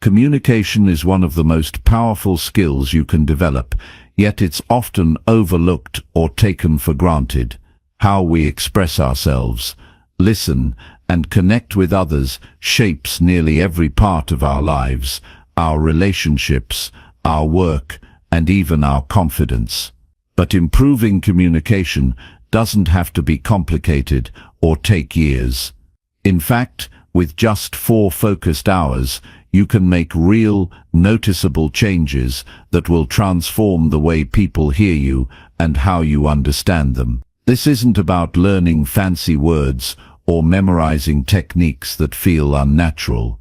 Communication is one of the most powerful skills you can develop, yet it's often overlooked or taken for granted. How we express ourselves, listen, and connect with others shapes nearly every part of our lives, our relationships, our work, and even our confidence. But improving communication doesn't have to be complicated or take years. In fact, with just 4 focused hours, you can make real, noticeable changes that will transform the way people hear you and how you understand them. This isn't about learning fancy words or memorizing techniques that feel unnatural.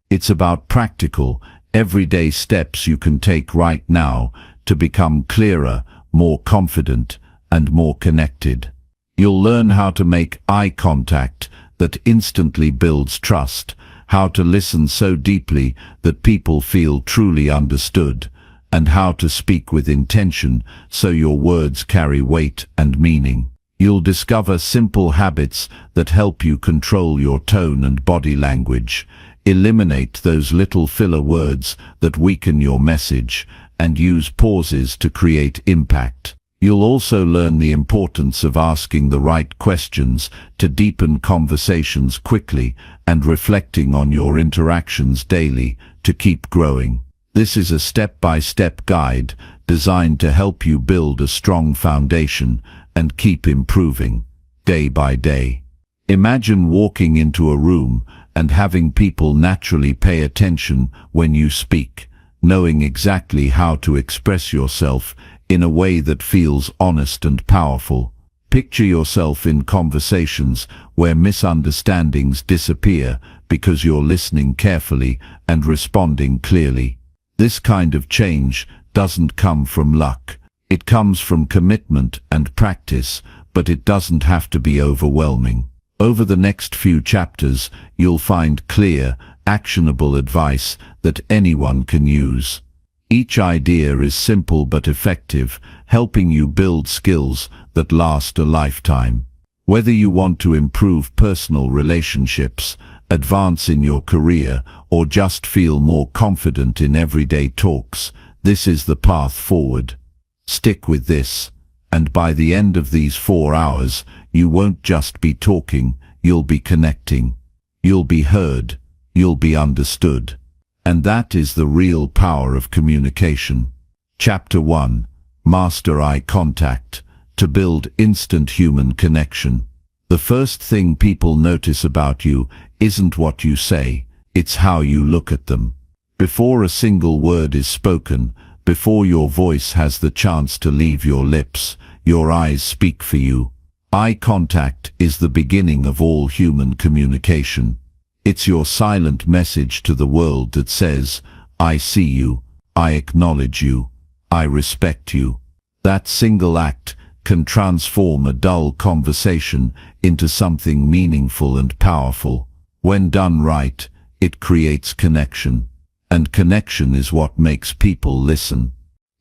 It's about practical, everyday steps you can take right now to become clearer, more confident, and more connected. You'll learn how to make eye contact that instantly builds trust, how to listen so deeply that people feel truly understood, and how to speak with intention so your words carry weight and meaning. You'll discover simple habits that help you control your tone and body language, eliminate those little filler words that weaken your message, and use pauses to create impact. You'll also learn the importance of asking the right questions to deepen conversations quickly and reflecting on your interactions daily to keep growing. This is a step-by-step guide designed to help you build a strong foundation and keep improving day by day. Imagine walking into a room and having people naturally pay attention when you speak, knowing exactly how to express yourself in a way that feels honest and powerful. Picture yourself in conversations where misunderstandings disappear because you're listening carefully and responding clearly. This kind of change doesn't come from luck. It comes from commitment and practice, but it doesn't have to be overwhelming. Over the next few chapters, you'll find clear, actionable advice that anyone can use. Each idea is simple but effective, helping you build skills that last a lifetime. Whether you want to improve personal relationships, advance in your career, or just feel more confident in everyday talks, this is the path forward. Stick with this, and by the end of these 4 hours, you won't just be talking, you'll be connecting. You'll be heard, you'll be understood. And that is the real power of communication. Chapter 1. Master eye contact, to build instant human connection. The first thing people notice about you isn't what you say, it's how you look at them. Before a single word is spoken, before your voice has the chance to leave your lips, your eyes speak for you. Eye contact is the beginning of all human communication. It's your silent message to the world that says, I see you, I acknowledge you, I respect you. That single act can transform a dull conversation into something meaningful and powerful. When done right, it creates connection. And connection is what makes people listen.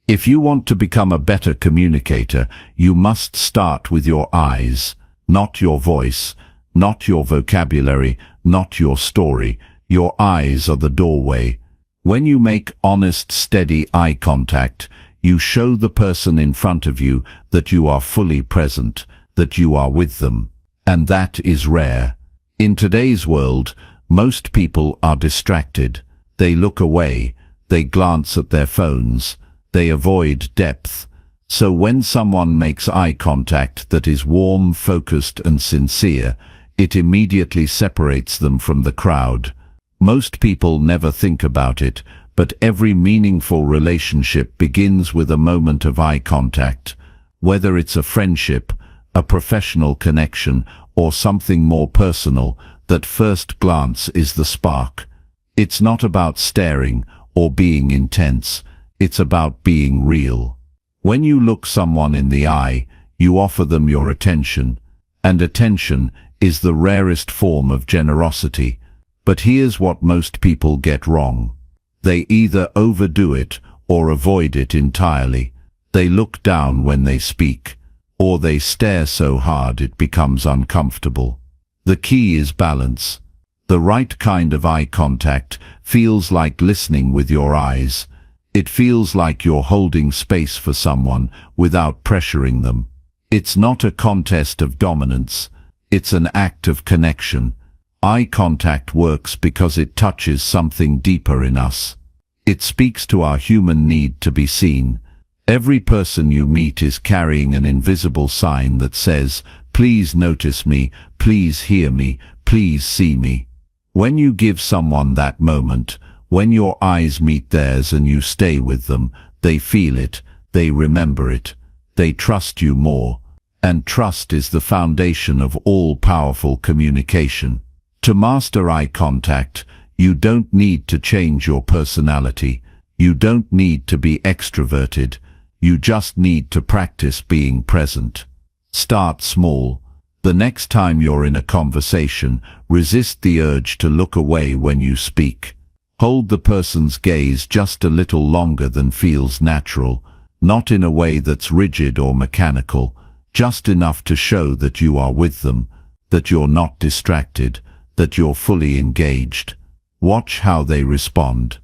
If you want to become a better communicator, you must start with your eyes, not your voice, not your vocabulary, not your story. Your eyes are the doorway. When you make honest, steady eye contact, you show the person in front of you that you are fully present, that you are with them. And that is rare. In today's world, most people are distracted. They look away, they glance at their phones, they avoid depth. So when someone makes eye contact that is warm, focused, and sincere, it immediately separates them from the crowd. Most people never think about it, but every meaningful relationship begins with a moment of eye contact. Whether it's a friendship, a professional connection, or something more personal, that first glance is the spark. It's not about staring or being intense, it's about being real. When you look someone in the eye, you offer them your attention, and attention is the rarest form of generosity. But here's what most people get wrong. They either overdo it or avoid it entirely. They look down when they speak, or they stare so hard it becomes uncomfortable. The key is balance. The right kind of eye contact feels like listening with your eyes. It feels like you're holding space for someone without pressuring them. It's not a contest of dominance. It's an act of connection. Eye contact works because it touches something deeper in us. It speaks to our human need to be seen. Every person you meet is carrying an invisible sign that says, "Please notice me, please hear me, please see me." When you give someone that moment, when your eyes meet theirs and you stay with them, they feel it, they remember it, they trust you more. And trust is the foundation of all powerful communication. To master eye contact, you don't need to change your personality. You don't need to be extroverted. You just need to practice being present. Start small. The next time you're in a conversation, resist the urge to look away when you speak. Hold the person's gaze just a little longer than feels natural, not in a way that's rigid or mechanical, just enough to show that you are with them, that you're not distracted, that you're fully engaged. Watch how they respond.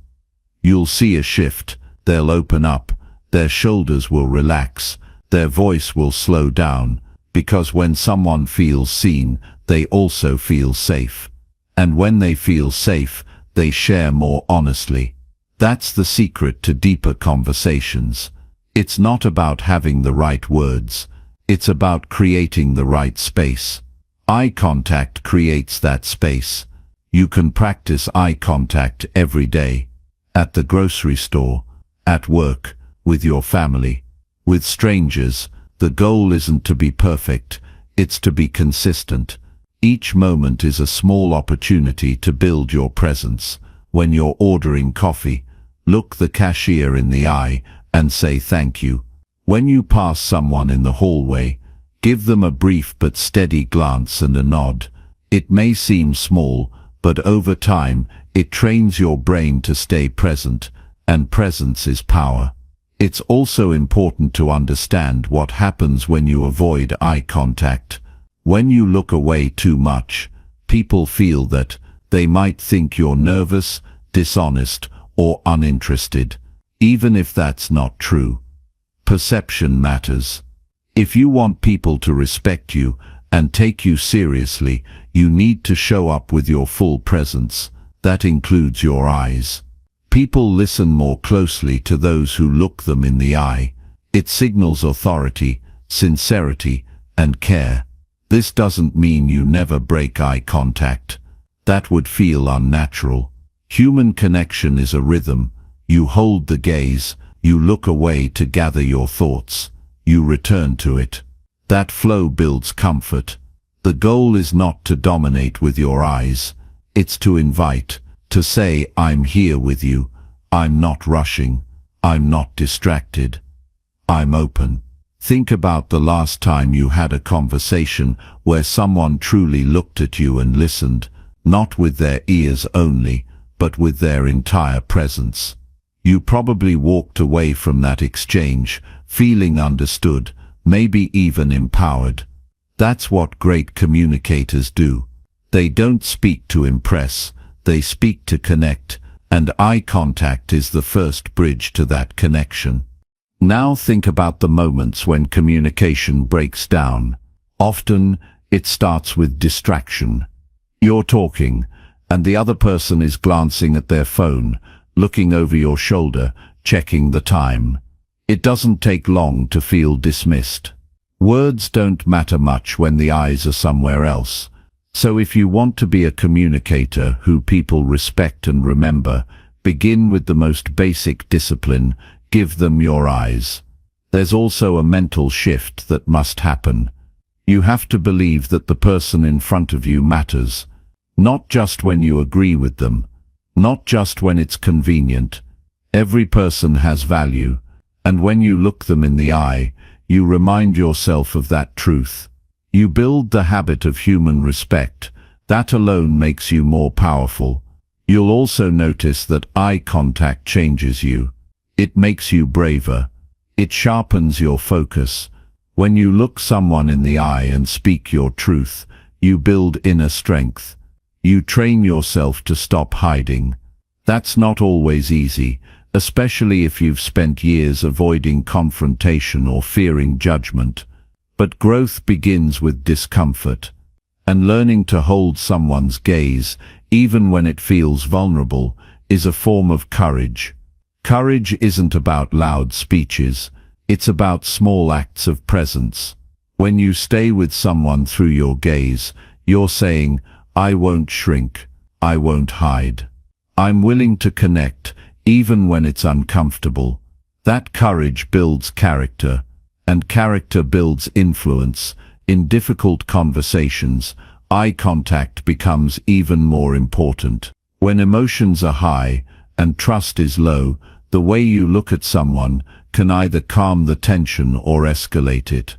You'll see a shift. They'll open up, their shoulders will relax, their voice will slow down, because when someone feels seen, they also feel safe. And when they feel safe, they share more honestly. That's the secret to deeper conversations. It's not about having the right words. It's about creating the right space. Eye contact creates that space. You can practice eye contact every day. At the grocery store, at work, with your family, with strangers. The goal isn't to be perfect, it's to be consistent. Each moment is a small opportunity to build your presence. When you're ordering coffee, look the cashier in the eye and say thank you. When you pass someone in the hallway, give them a brief but steady glance and a nod. It may seem small, but over time, it trains your brain to stay present, and presence is power. It's also important to understand what happens when you avoid eye contact. When you look away too much, people feel that. They might think you're nervous, dishonest, or uninterested, even if that's not true. Perception matters. If you want people to respect you and take you seriously, you need to show up with your full presence. That includes your eyes. People listen more closely to those who look them in the eye. It signals authority, sincerity, and care. This doesn't mean you never break eye contact. That would feel unnatural. Human connection is a rhythm. You hold the gaze, you look away to gather your thoughts, you return to it. That flow builds comfort. The goal is not to dominate with your eyes. It's to invite, to say, "I'm here with you. I'm not rushing. I'm not distracted. I'm open." Think about the last time you had a conversation where someone truly looked at you and listened, not with their ears only, but with their entire presence. You probably walked away from that exchange, feeling understood, maybe even empowered. That's what great communicators do. They don't speak to impress. They speak to connect, and eye contact is the first bridge to that connection. Now think about the moments when communication breaks down. Often, it starts with distraction. You're talking, and the other person is glancing at their phone, looking over your shoulder, checking the time. It doesn't take long to feel dismissed. Words don't matter much when the eyes are somewhere else. So if you want to be a communicator who people respect and remember, begin with the most basic discipline: give them your eyes. There's also a mental shift that must happen. You have to believe that the person in front of you matters. Not just when you agree with them. Not just when it's convenient. Every person has value, and when you look them in the eye, you remind yourself of that truth. You build the habit of human respect. That alone makes you more powerful. You'll also notice that eye contact changes you. It makes you braver. It sharpens your focus. When you look someone in the eye and speak your truth, you build inner strength. You train yourself to stop hiding. That's not always easy, especially if you've spent years avoiding confrontation or fearing judgment. But growth begins with discomfort, and learning to hold someone's gaze, even when it feels vulnerable, is a form of courage. Courage isn't about loud speeches, it's about small acts of presence. When you stay with someone through your gaze, you're saying, "I won't shrink, I won't hide. I'm willing to connect, even when it's uncomfortable." That courage builds character, and character builds influence. In difficult conversations, eye contact becomes even more important. When emotions are high and trust is low, the way you look at someone can either calm the tension or escalate it.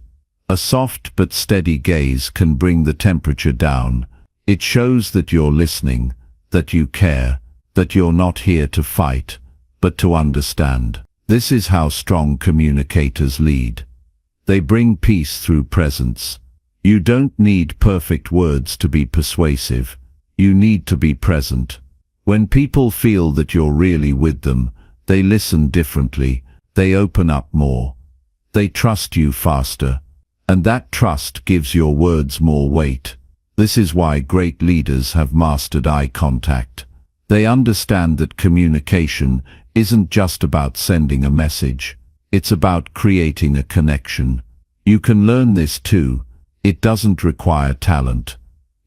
A soft but steady gaze can bring the temperature down. It shows that you're listening, that you care, that you're not here to fight, but to understand. This is how strong communicators lead. They bring peace through presence. You don't need perfect words to be persuasive. You need to be present. When people feel that you're really with them, they listen differently, they open up more. They trust you faster, and that trust gives your words more weight. This is why great leaders have mastered eye contact. They understand that communication isn't just about sending a message. It's about creating a connection. You can learn this too. It doesn't require talent.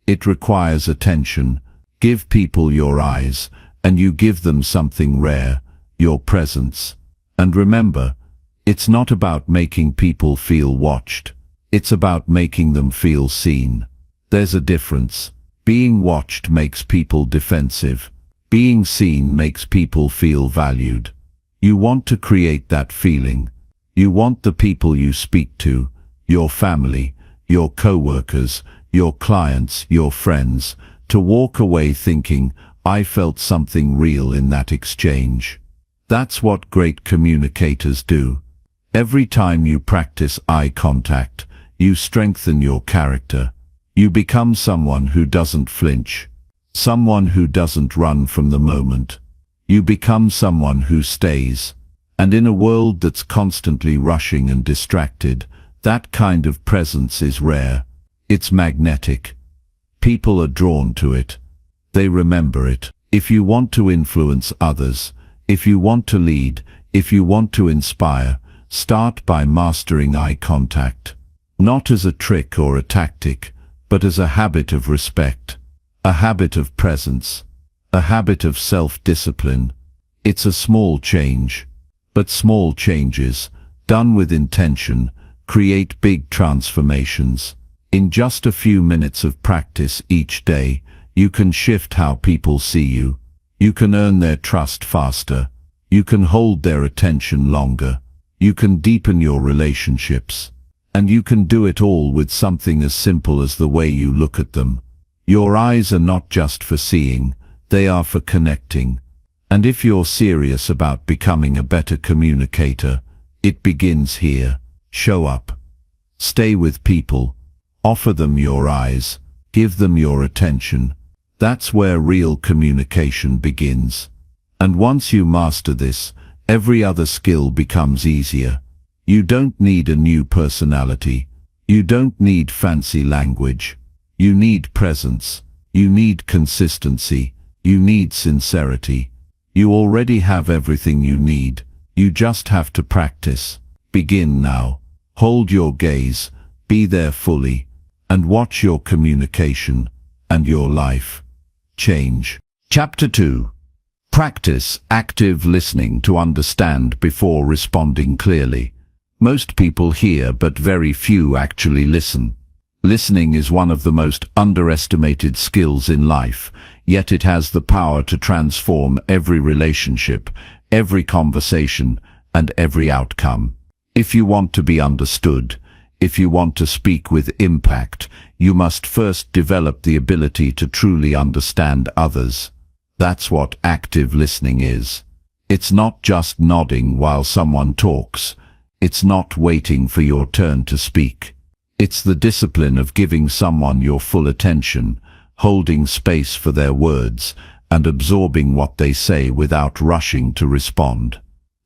It requires attention. Give people your eyes, and you give them something rare, your presence. And remember, it's not about making people feel watched. It's about making them feel seen. There's a difference. Being watched makes people defensive. Being seen makes people feel valued. You want to create that feeling. You want the people you speak to, your family, your co-workers, your clients, your friends, to walk away thinking, "I felt something real in that exchange." That's what great communicators do. Every time you practice eye contact, you strengthen your character. You become someone who doesn't flinch, someone who doesn't run from the moment. You become someone who stays. And in a world that's constantly rushing and distracted, that kind of presence is rare. It's magnetic. People are drawn to it. They remember it. If you want to influence others, if you want to lead, if you want to inspire, start by mastering eye contact. Not as a trick or a tactic, but as a habit of respect, a habit of presence, a habit of self-discipline. It's a small change, but small changes, done with intention, create big transformations. In just a few minutes of practice each day, you can shift how people see you. You can earn their trust faster. You can hold their attention longer. You can deepen your relationships. And you can do it all with something as simple as the way you look at them. Your eyes are not just for seeing, they are for connecting. And if you're serious about becoming a better communicator, it begins here. Show up. Stay with people. Offer them your eyes. Give them your attention. That's where real communication begins. And once you master this, every other skill becomes easier. You don't need a new personality. You don't need fancy language. You need presence. You need consistency. You need sincerity. You already have everything you need. You just have to practice. Begin now. Hold your gaze. Be there fully. And watch your communication and your life change. Chapter 2. Practice active listening to understand before responding clearly. Most people hear, but very few actually listen. Listening is one of the most underestimated skills in life, yet it has the power to transform every relationship, every conversation, and every outcome. If you want to be understood, if you want to speak with impact, you must first develop the ability to truly understand others. That's what active listening is. It's not just nodding while someone talks. It's not waiting for your turn to speak. It's the discipline of giving someone your full attention, holding space for their words, and absorbing what they say without rushing to respond.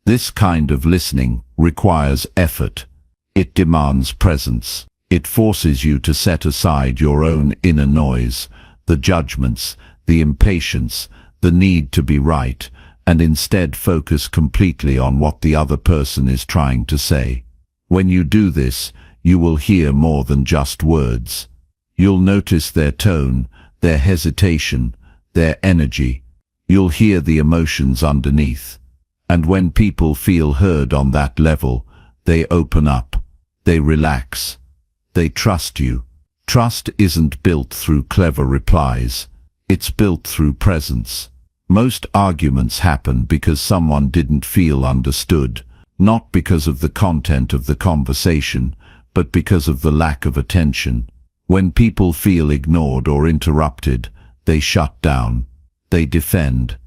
This kind of listening requires effort. It demands presence. It forces you to set aside your own inner noise, the judgments, the impatience, the need to be right, and instead focus completely on what the other person is trying to say. When you do this, you will hear more than just words. You'll notice their tone, their hesitation, their energy. You'll hear the emotions underneath. And when people feel heard on that level, they open up, they relax, they trust you. Trust isn't built through clever replies. It's built through presence. Most arguments happen because someone didn't feel understood, not because of the content of the conversation, but because of the lack of attention. When people feel ignored or interrupted, they shut down, they defend,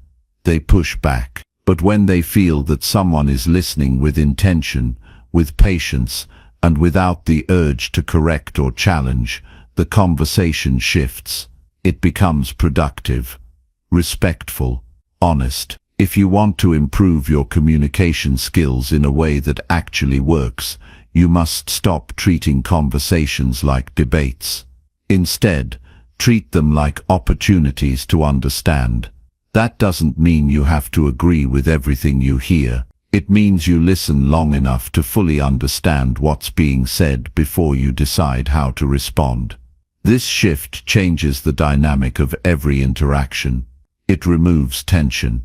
they push back. But when they feel that someone is listening with intention, with patience, and without the urge to correct or challenge, the conversation shifts. It becomes productive, respectful, honest. If you want to improve your communication skills in a way that actually works, you must stop treating conversations like debates. Instead, treat them like opportunities to understand. That doesn't mean you have to agree with everything you hear. It means you listen long enough to fully understand what's being said before you decide how to respond. This shift changes the dynamic of every interaction. It removes tension.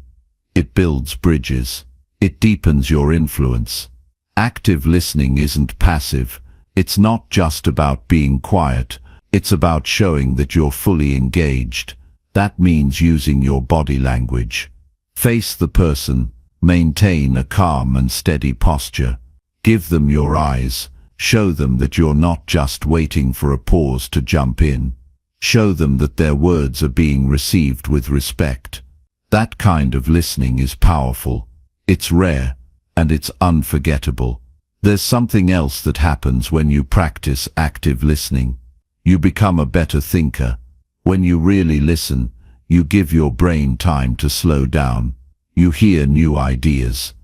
It builds bridges. It deepens your influence. Active listening isn't passive. It's not just about being quiet. It's about showing that you're fully engaged. That means using your body language. Face the person. Maintain a calm and steady posture. Give them your eyes. Show them that you're not just waiting for a pause to jump in. Show them that their words are being received with respect. That kind of listening is powerful. It's rare, and it's unforgettable. There's something else that happens when you practice active listening. You become a better thinker. When you really listen, you give your brain time to slow down. You hear new ideas.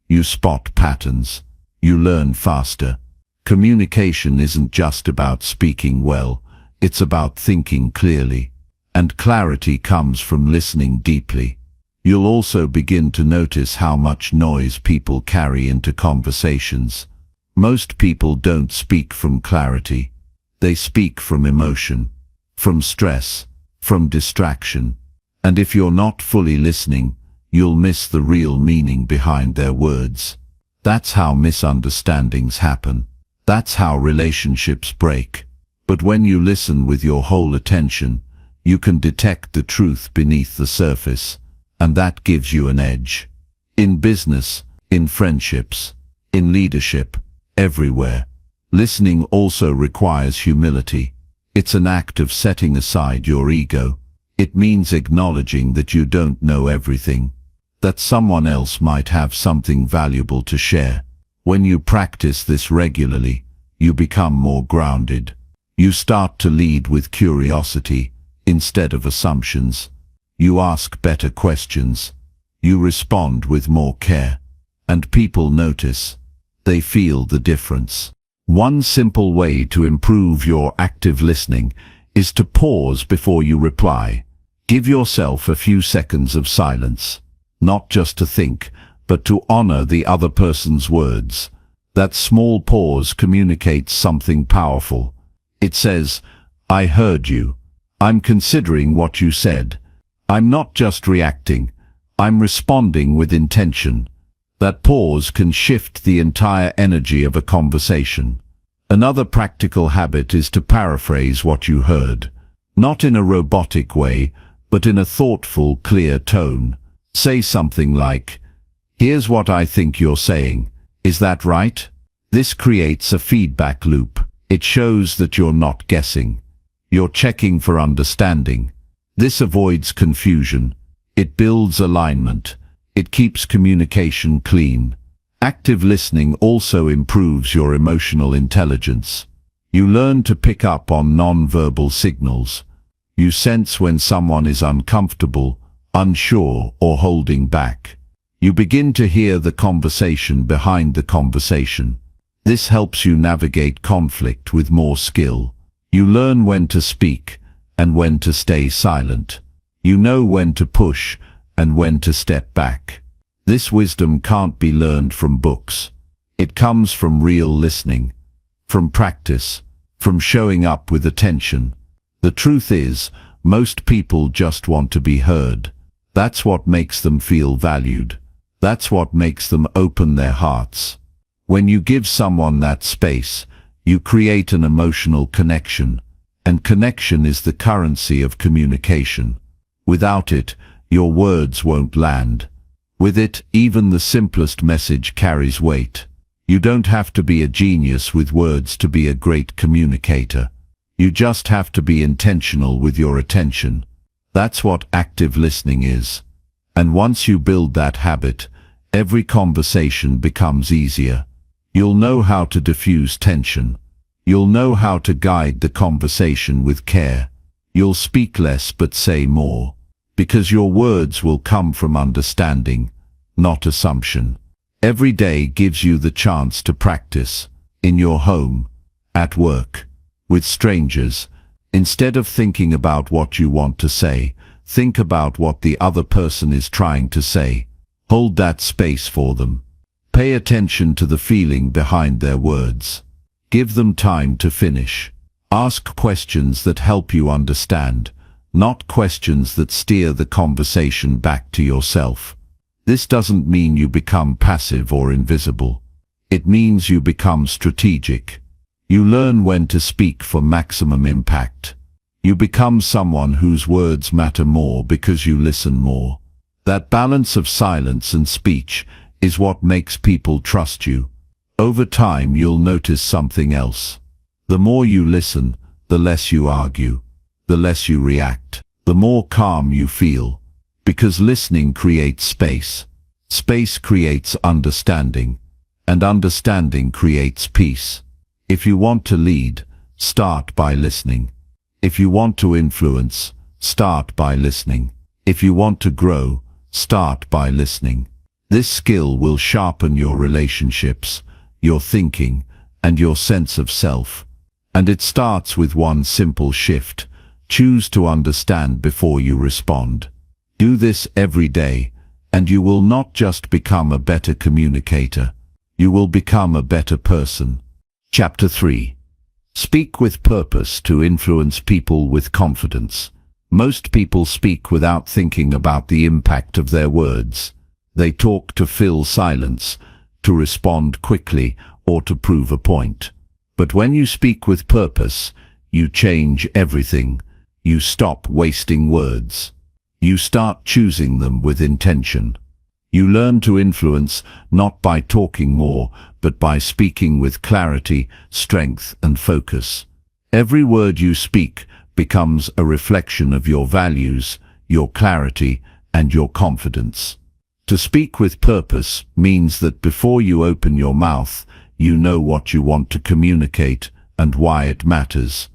You spot patterns. You learn faster. Communication isn't just about speaking well, it's about thinking clearly. And clarity comes from listening deeply. You'll also begin to notice how much noise people carry into conversations. Most people don't speak from clarity. They speak from emotion, from stress, from distraction. And if you're not fully listening, you'll miss the real meaning behind their words. That's how misunderstandings happen. That's how relationships break. But when you listen with your whole attention, you can detect the truth beneath the surface, and that gives you an edge. In business, in friendships, in leadership, everywhere. Listening also requires humility. It's an act of setting aside your ego. It means acknowledging that you don't know everything, that someone else might have something valuable to share. When you practice this regularly, you become more grounded. You start to lead with curiosity instead of assumptions. You ask better questions. You respond with more care. And people notice. They feel the difference. One simple way to improve your active listening is to pause before you reply. Give yourself a few seconds of silence, not just to think, but to honor the other person's words. That small pause communicates something powerful. It says, "I heard you. I'm considering what you said. I'm not just reacting. I'm responding with intention." That pause can shift the entire energy of a conversation. Another practical habit is to paraphrase what you heard. Not in a robotic way, but in a thoughtful, clear tone. Say something like, "Here's what I think you're saying. Is that right?" This creates a feedback loop. It shows that you're not guessing. You're checking for understanding. This avoids confusion. It builds alignment. It keeps communication clean. Active listening also improves your emotional intelligence. You learn to pick up on non-verbal signals. You sense when someone is uncomfortable, unsure, or holding back. You begin to hear the conversation behind the conversation. This helps you navigate conflict with more skill. You learn when to speak and when to stay silent. You know when to push and when to step back. This wisdom can't be learned from books. It comes from real listening, from practice, from showing up with attention. The truth is, most people just want to be heard. That's what makes them feel valued. That's what makes them open their hearts. When you give someone that space, you create an emotional connection, and connection is the currency of communication. Without it, your words won't land. With it, even the simplest message carries weight. You don't have to be a genius with words to be a great communicator. You just have to be intentional with your attention. That's what active listening is. And once you build that habit, every conversation becomes easier. You'll know how to diffuse tension. You'll know how to guide the conversation with care. You'll speak less but say more, because your words will come from understanding, not assumption. Every day gives you the chance to practice, in your home, at work, with strangers. Instead of thinking about what you want to say, think about what the other person is trying to say. Hold that space for them. Pay attention to the feeling behind their words. Give them time to finish. Ask questions that help you understand, not questions that steer the conversation back to yourself. This doesn't mean you become passive or invisible. It means you become strategic. You learn when to speak for maximum impact. You become someone whose words matter more because you listen more. That balance of silence and speech is what makes people trust you. Over time, you'll notice something else. The more you listen, the less you argue, the less you react, the more calm you feel. Because listening creates space. Space creates understanding, and understanding creates peace. If you want to lead, start by listening. If you want to influence, start by listening. If you want to grow, start by listening. This skill will sharpen your relationships, your thinking, and your sense of self. And it starts with one simple shift. Choose to understand before you respond. Do this every day, and you will not just become a better communicator, you will become a better person. Chapter 3. Speak with purpose to influence people with confidence. Most people speak without thinking about the impact of their words. They talk to fill silence, to respond quickly, or to prove a point. But when you speak with purpose, you change everything. You stop wasting words. You start choosing them with intention. You learn to influence not by talking more, but by speaking with clarity, strength, and focus. Every word you speak becomes a reflection of your values, your clarity, and your confidence. To speak with purpose means that before you open your mouth, you know what you want to communicate and why it matters.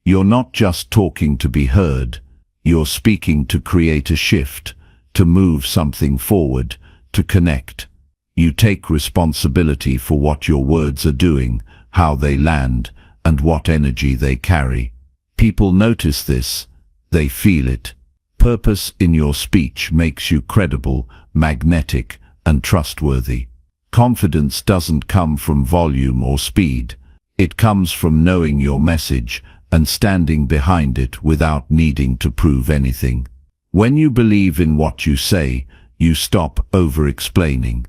You're not just talking to be heard. You're speaking to create a shift, to move something forward, to connect. You take responsibility for what your words are doing, how they land, and what energy they carry. People notice this. They feel it. Purpose in your speech makes you credible, magnetic, and trustworthy. Confidence doesn't come from volume or speed. It comes from knowing your message and standing behind it without needing to prove anything. When you believe in what you say, you stop over-explaining.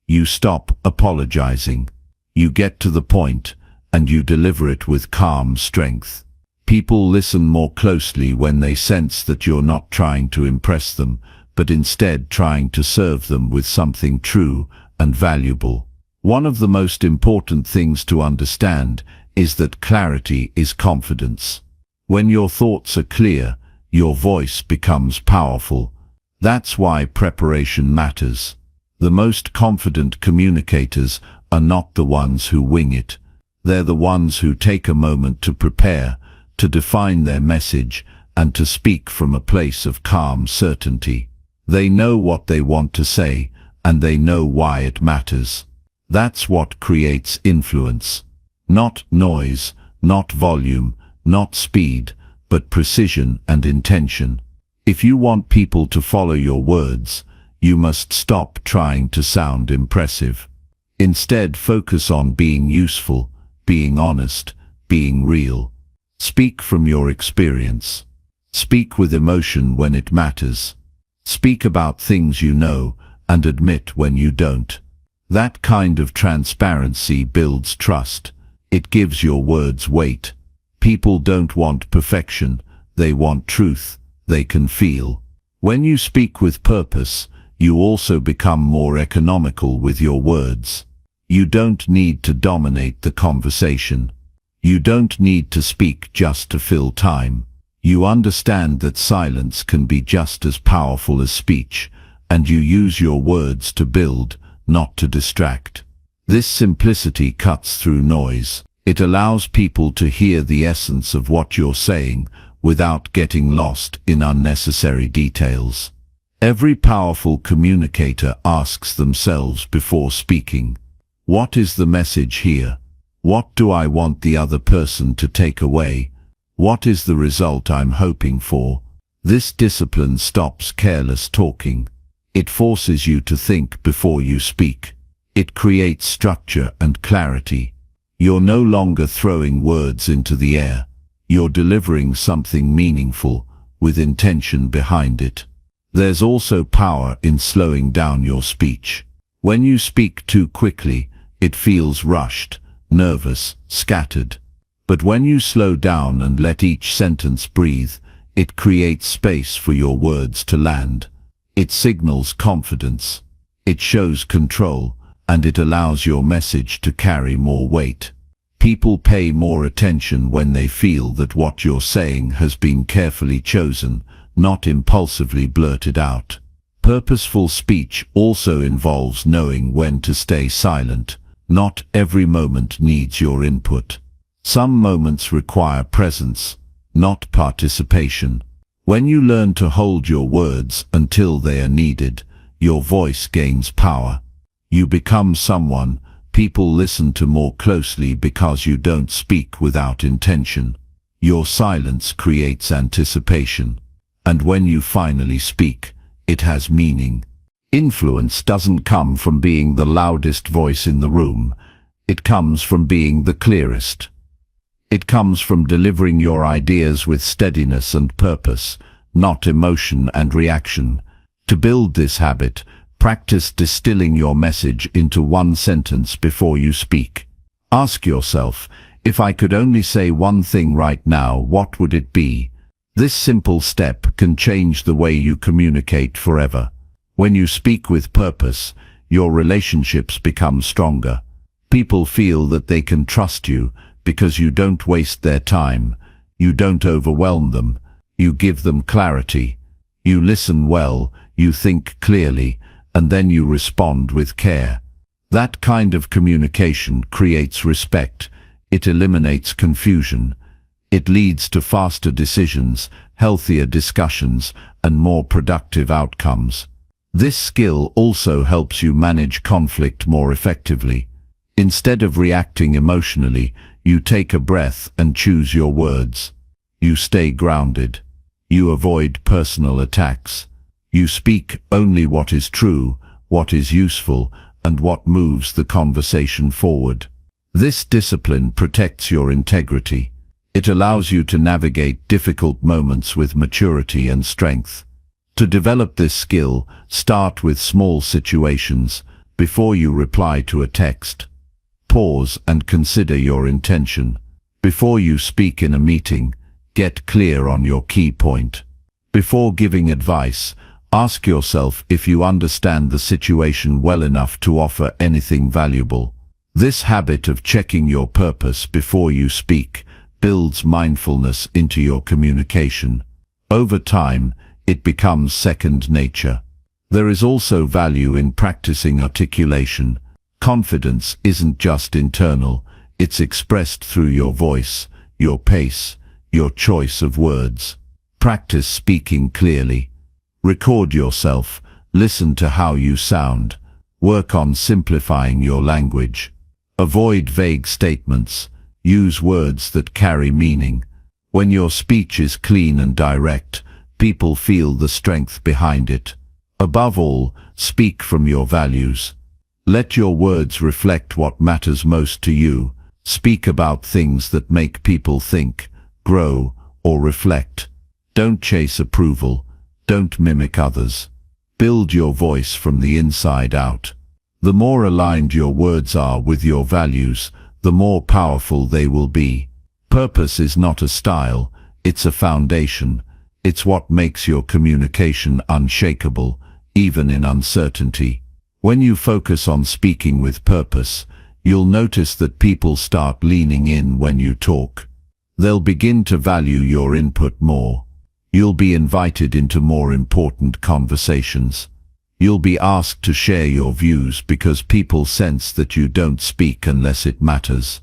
You stop apologizing. You get to the point, and you deliver it with calm strength. People listen more closely when they sense that you're not trying to impress them, but instead trying to serve them with something true and valuable. One of the most important things to understand is that clarity is confidence. When your thoughts are clear, your voice becomes powerful. That's why preparation matters. The most confident communicators are not the ones who wing it. They're the ones who take a moment to prepare, to define their message, and to speak from a place of calm certainty. They know what they want to say, and they know why it matters. That's what creates influence. Not noise, not volume, not speed, but precision and intention. If you want people to follow your words, you must stop trying to sound impressive. Instead, focus on being useful, being honest, being real. Speak from your experience. Speak with emotion when it matters. Speak about things you know and admit when you don't. That kind of transparency builds trust. It gives your words weight. People don't want perfection, they want truth they can feel. When you speak with purpose, you also become more economical with your words. You don't need to dominate the conversation. You don't need to speak just to fill time. You understand that silence can be just as powerful as speech, and you use your words to build, not to distract. This simplicity cuts through noise. It allows people to hear the essence of what you're saying without getting lost in unnecessary details. Every powerful communicator asks themselves before speaking, what is the message here? What do I want the other person to take away? What is the result I'm hoping for? This discipline stops careless talking. It forces you to think before you speak. It creates structure and clarity. You're no longer throwing words into the air. You're delivering something meaningful, with intention behind it. There's also power in slowing down your speech. When you speak too quickly, it feels rushed, nervous, scattered. But when you slow down and let each sentence breathe, it creates space for your words to land. It signals confidence. It shows control, and it allows your message to carry more weight. People pay more attention when they feel that what you're saying has been carefully chosen, not impulsively blurted out. Purposeful speech also involves knowing when to stay silent. Not every moment needs your input. Some moments require presence, not participation. When you learn to hold your words until they are needed, your voice gains power. You become someone people listen to more closely because you don't speak without intention. Your silence creates anticipation. And when you finally speak, it has meaning. Influence doesn't come from being the loudest voice in the room. It comes from being the clearest. It comes from delivering your ideas with steadiness and purpose, not emotion and reaction. To build this habit, practice distilling your message into one sentence before you speak. Ask yourself, if I could only say one thing right now, what would it be? This simple step can change the way you communicate forever. When you speak with purpose, your relationships become stronger. People feel that they can trust you because you don't waste their time. You don't overwhelm them. You give them clarity. You listen well, you think clearly, and then you respond with care. That kind of communication creates respect. It eliminates confusion. It leads to faster decisions, healthier discussions, and more productive outcomes. This skill also helps you manage conflict more effectively. Instead of reacting emotionally, you take a breath and choose your words. You stay grounded. You avoid personal attacks. You speak only what is true, what is useful, and what moves the conversation forward. This discipline protects your integrity. It allows you to navigate difficult moments with maturity and strength. To develop this skill, start with small situations. Before you reply to a text, pause and consider your intention. Before you speak in a meeting, get clear on your key point. Before giving advice, ask yourself if you understand the situation well enough to offer anything valuable. This habit of checking your purpose before you speak builds mindfulness into your communication. Over time, it becomes second nature. There is also value in practicing articulation. Confidence isn't just internal, it's expressed through your voice, your pace, your choice of words. Practice speaking clearly. Record yourself. Listen to how you sound. Work on simplifying your language. Avoid vague statements. Use words that carry meaning. When your speech is clean and direct, people feel the strength behind it. Above all, speak from your values. Let your words reflect what matters most to you. Speak about things that make people think, grow, or reflect. Don't chase approval. Don't mimic others. Build your voice from the inside out. The more aligned your words are with your values, the more powerful they will be. Purpose is not a style, it's a foundation. It's what makes your communication unshakable, even in uncertainty. When you focus on speaking with purpose, you'll notice that people start leaning in when you talk. They'll begin to value your input more. You'll be invited into more important conversations. You'll be asked to share your views because people sense that you don't speak unless it matters.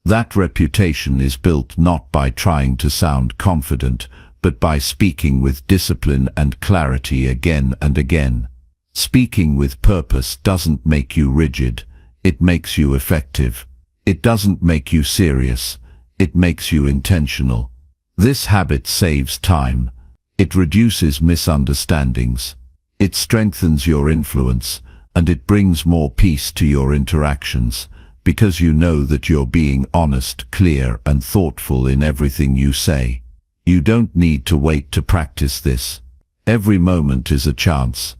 That reputation is built not by trying to sound confident, but by speaking with discipline and clarity again and again. Speaking with purpose doesn't make you rigid, it makes you effective. It doesn't make you serious, it makes you intentional. This habit saves time. It reduces misunderstandings. It strengthens your influence, and it brings more peace to your interactions, because you know that you're being honest, clear, and thoughtful in everything you say. You don't need to wait to practice this. Every moment is a chance.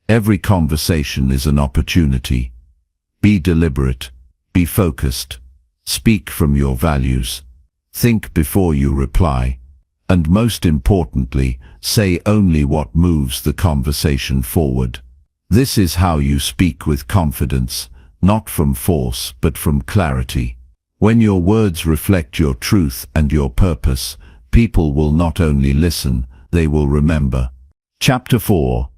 Every conversation is an opportunity. Be deliberate. Be focused. Speak from your values. Think before you reply. And most importantly, say only what moves the conversation forward. This is how you speak with confidence, not from force but from clarity. When your words reflect your truth and your purpose, people will not only listen, they will remember. Chapter 4.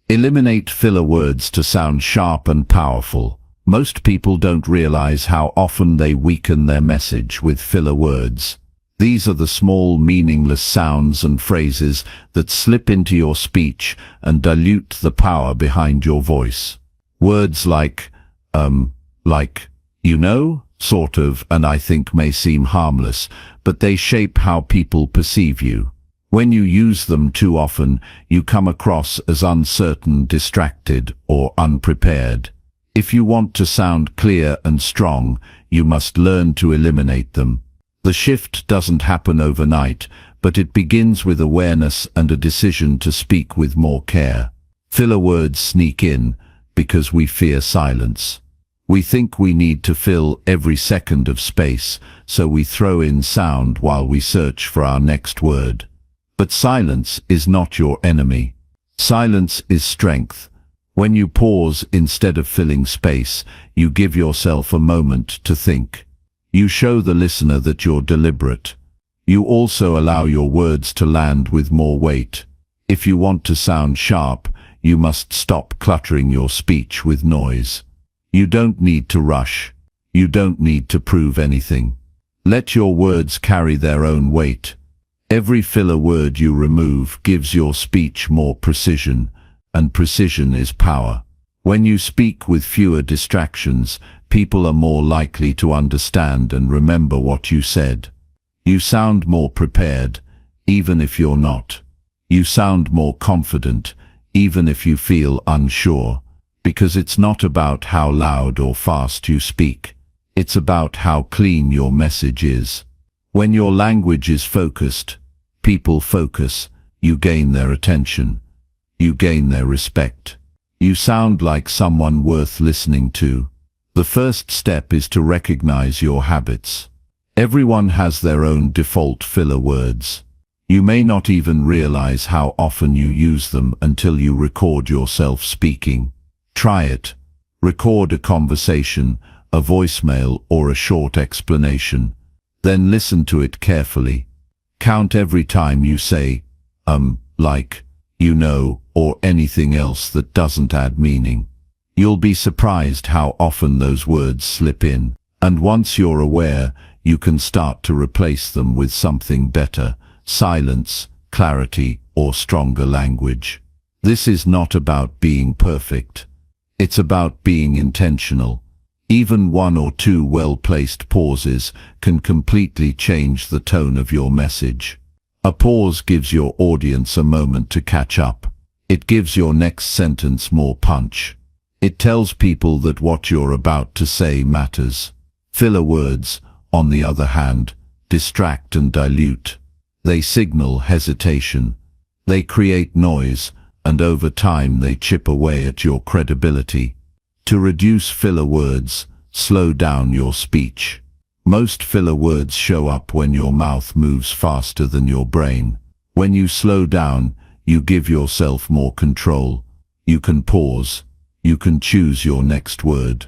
Eliminate filler words to sound sharp and powerful. Most people don't realize how often they weaken their message with filler words. These are the small, meaningless sounds and phrases that slip into your speech and dilute the power behind your voice. Words like, you know, sort of, and I think may seem harmless, but they shape how people perceive you. When you use them too often, you come across as uncertain, distracted, or unprepared. If you want to sound clear and strong, you must learn to eliminate them. The shift doesn't happen overnight, but it begins with awareness and a decision to speak with more care. Filler words sneak in because we fear silence. We think we need to fill every second of space, so we throw in sound while we search for our next word. But silence is not your enemy. Silence is strength. When you pause instead of filling space, you give yourself a moment to think. You show the listener that you're deliberate. You also allow your words to land with more weight. If you want to sound sharp, you must stop cluttering your speech with noise. You don't need to rush. You don't need to prove anything. Let your words carry their own weight. Every filler word you remove gives your speech more precision, and precision is power. When you speak with fewer distractions, people are more likely to understand and remember what you said. You sound more prepared, even if you're not. You sound more confident, even if you feel unsure, because it's not about how loud or fast you speak. It's about how clean your message is. When your language is focused, people focus, you gain their attention. You gain their respect. You sound like someone worth listening to. The first step is to recognize your habits. Everyone has their own default filler words. You may not even realize how often you use them until you record yourself speaking. Try it. Record a conversation, a voicemail, or a short explanation. Then listen to it carefully. Count every time you say, like, you know, or anything else that doesn't add meaning. You'll be surprised how often those words slip in, and once you're aware, you can start to replace them with something better. Silence, clarity, or stronger language. This is not about being perfect. It's about being intentional. Even one or two well-placed pauses can completely change the tone of your message. A pause gives your audience a moment to catch up. It gives your next sentence more punch. It tells people that what you're about to say matters. Filler words, on the other hand, distract and dilute. They signal hesitation. They create noise, and over time they chip away at your credibility. To reduce filler words, slow down your speech. Most filler words show up when your mouth moves faster than your brain. When you slow down, you give yourself more control. You can pause. You can choose your next word.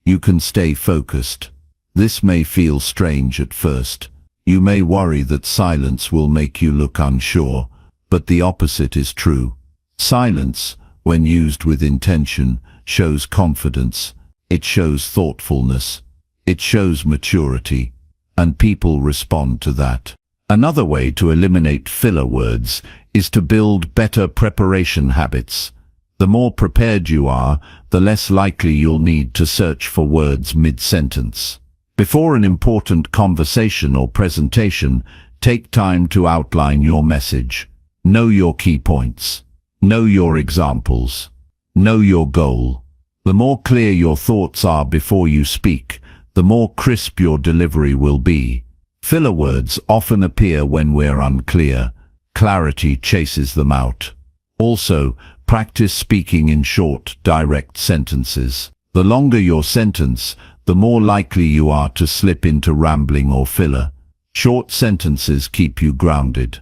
You can stay focused. This may feel strange at first. You may worry that silence will make you look unsure, but the opposite is true. Silence, when used with intention, shows confidence. It shows thoughtfulness. It shows maturity, and people respond to that. Another way to eliminate filler words is to build better preparation habits. The more prepared you are, the less likely you'll need to search for words mid-sentence. Before an important conversation or presentation, take time to outline your message. Know your key points. Know your examples. Know your goal. The more clear your thoughts are before you speak, the more crisp your delivery will be. Filler words often appear when we're unclear. Clarity chases them out. Also, practice speaking in short, direct sentences. The longer your sentence, the more likely you are to slip into rambling or filler. Short sentences keep you grounded.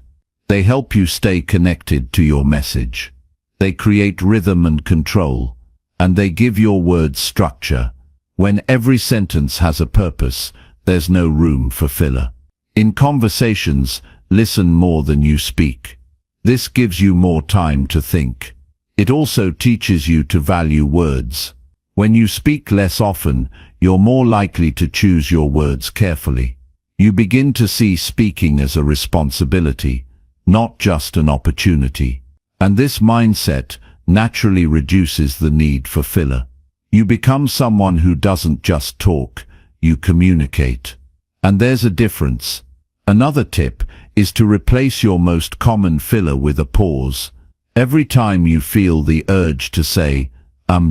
They help you stay connected to your message. They create rhythm and control, and they give your words structure. When every sentence has a purpose, there's no room for filler. In conversations, listen more than you speak. This gives you more time to think. It also teaches you to value words. When you speak less often, you're more likely to choose your words carefully. You begin to see speaking as a responsibility, not just an opportunity. And this mindset naturally reduces the need for filler. You become someone who doesn't just talk, you communicate. And there's a difference. Another tip is to replace your most common filler with a pause. Every time you feel the urge to say,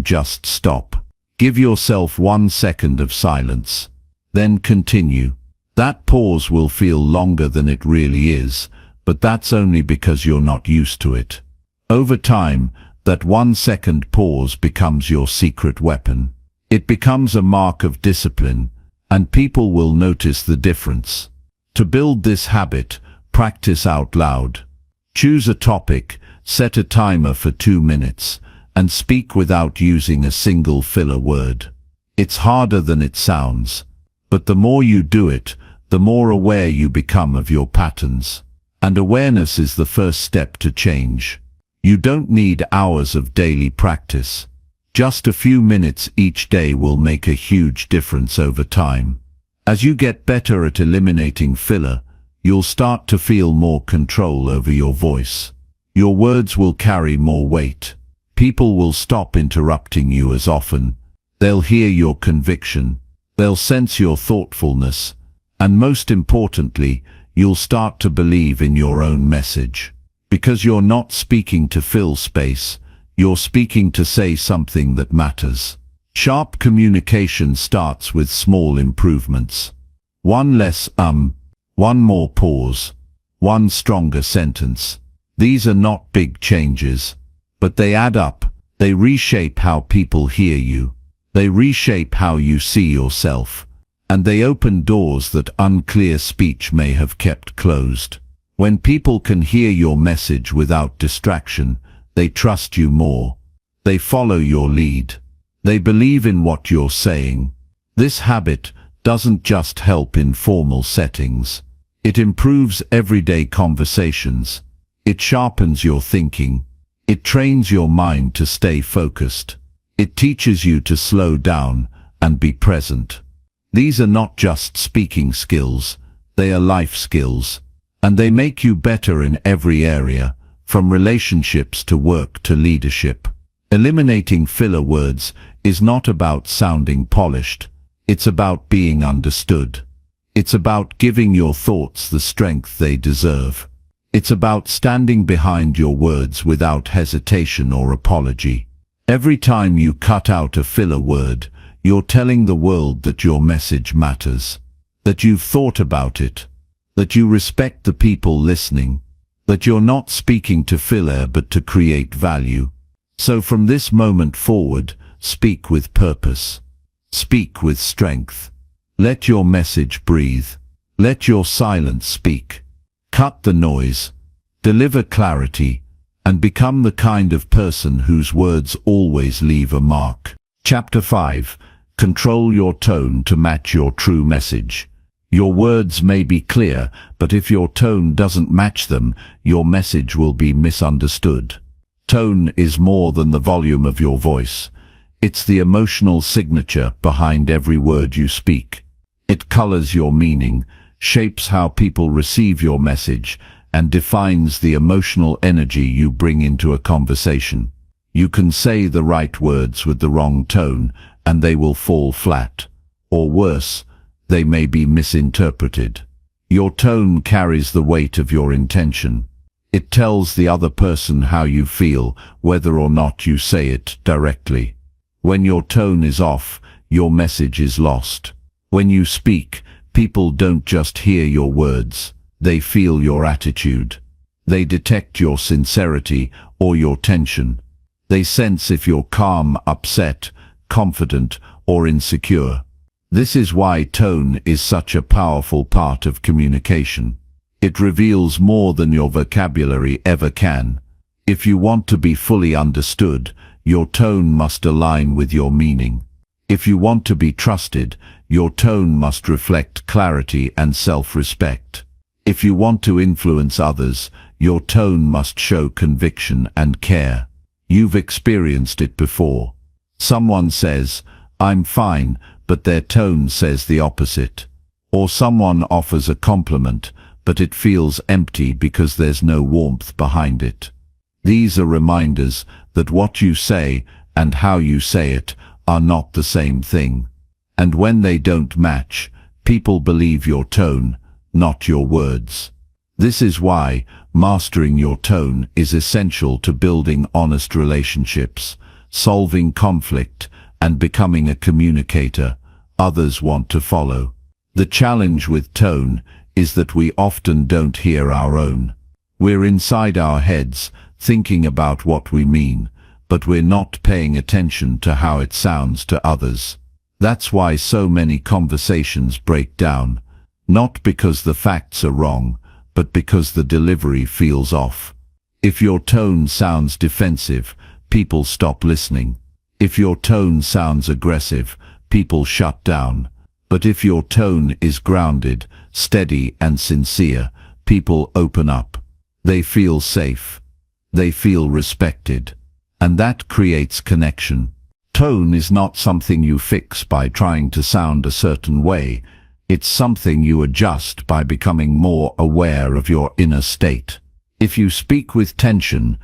just stop. Give yourself 1 second of silence. Then continue. That pause will feel longer than it really is, but that's only because you're not used to it. Over time, that 1 second pause becomes your secret weapon. It becomes a mark of discipline, and people will notice the difference. To build this habit, practice out loud. Choose a topic, set a timer for 2 minutes, and speak without using a single filler word. It's harder than it sounds, but the more you do it, the more aware you become of your patterns. And awareness is the first step to change. You don't need hours of daily practice. Just a few minutes each day will make a huge difference over time. As you get better at eliminating filler, you'll start to feel more control over your voice. Your words will carry more weight. People will stop interrupting you as often. They'll hear your conviction. They'll sense your thoughtfulness. And most importantly, you'll start to believe in your own message. Because you're not speaking to fill space, you're speaking to say something that matters. Sharp communication starts with small improvements. 1 less 1 more pause, 1 stronger sentence. These are not big changes, but they add up. They reshape how people hear you. They reshape how you see yourself. And they open doors that unclear speech may have kept closed. When people can hear your message without distraction, they trust you more. They follow your lead. They believe in what you're saying. This habit doesn't just help in formal settings. It improves everyday conversations. It sharpens your thinking. It trains your mind to stay focused. It teaches you to slow down and be present. These are not just speaking skills, they are life skills. And they make you better in every area, from relationships to work to leadership. Eliminating filler words is not about sounding polished. It's about being understood. It's about giving your thoughts the strength they deserve. It's about standing behind your words without hesitation or apology. Every time you cut out a filler word, you're telling the world that your message matters, that you've thought about it, that you respect the people listening, that you're not speaking to fill air but to create value. So from this moment forward, speak with purpose. Speak with strength. Let your message breathe. Let your silence speak. Cut the noise. Deliver clarity. And become the kind of person whose words always leave a mark. Chapter 5. Control your tone to match your true message. Your words may be clear, but if your tone doesn't match them, your message will be misunderstood. Tone is more than the volume of your voice. It's the emotional signature behind every word you speak. It colors your meaning, shapes how people receive your message, and defines the emotional energy you bring into a conversation. You can say the right words with the wrong tone, and they will fall flat. Or worse, they may be misinterpreted. Your tone carries the weight of your intention. It tells the other person how you feel, whether or not you say it directly. When your tone is off, your message is lost. When you speak, people don't just hear your words, they feel your attitude. They detect your sincerity or your tension. They sense if you're calm, upset, confident, or insecure. This is why tone is such a powerful part of communication. It reveals more than your vocabulary ever can. If you want to be fully understood, your tone must align with your meaning. If you want to be trusted, your tone must reflect clarity and self-respect. If you want to influence others, your tone must show conviction and care. You've experienced it before. Someone says, "I'm fine," but their tone says the opposite. Or someone offers a compliment, but it feels empty because there's no warmth behind it. These are reminders that what you say and how you say it are not the same thing. And when they don't match, people believe your tone, not your words. This is why mastering your tone is essential to building honest relationships, solving conflict, and becoming a communicator others want to follow. The challenge with tone is that we often don't hear our own. We're inside our heads, thinking about what we mean, but we're not paying attention to how it sounds to others. That's why so many conversations break down, not because the facts are wrong, but because the delivery feels off. If your tone sounds defensive, people stop listening. If your tone sounds aggressive, people shut down. But if your tone is grounded, steady, and sincere, people open up. They feel safe. They feel respected. And that creates connection. Tone is not something you fix by trying to sound a certain way. It's something you adjust by becoming more aware of your inner state. If you speak with tension,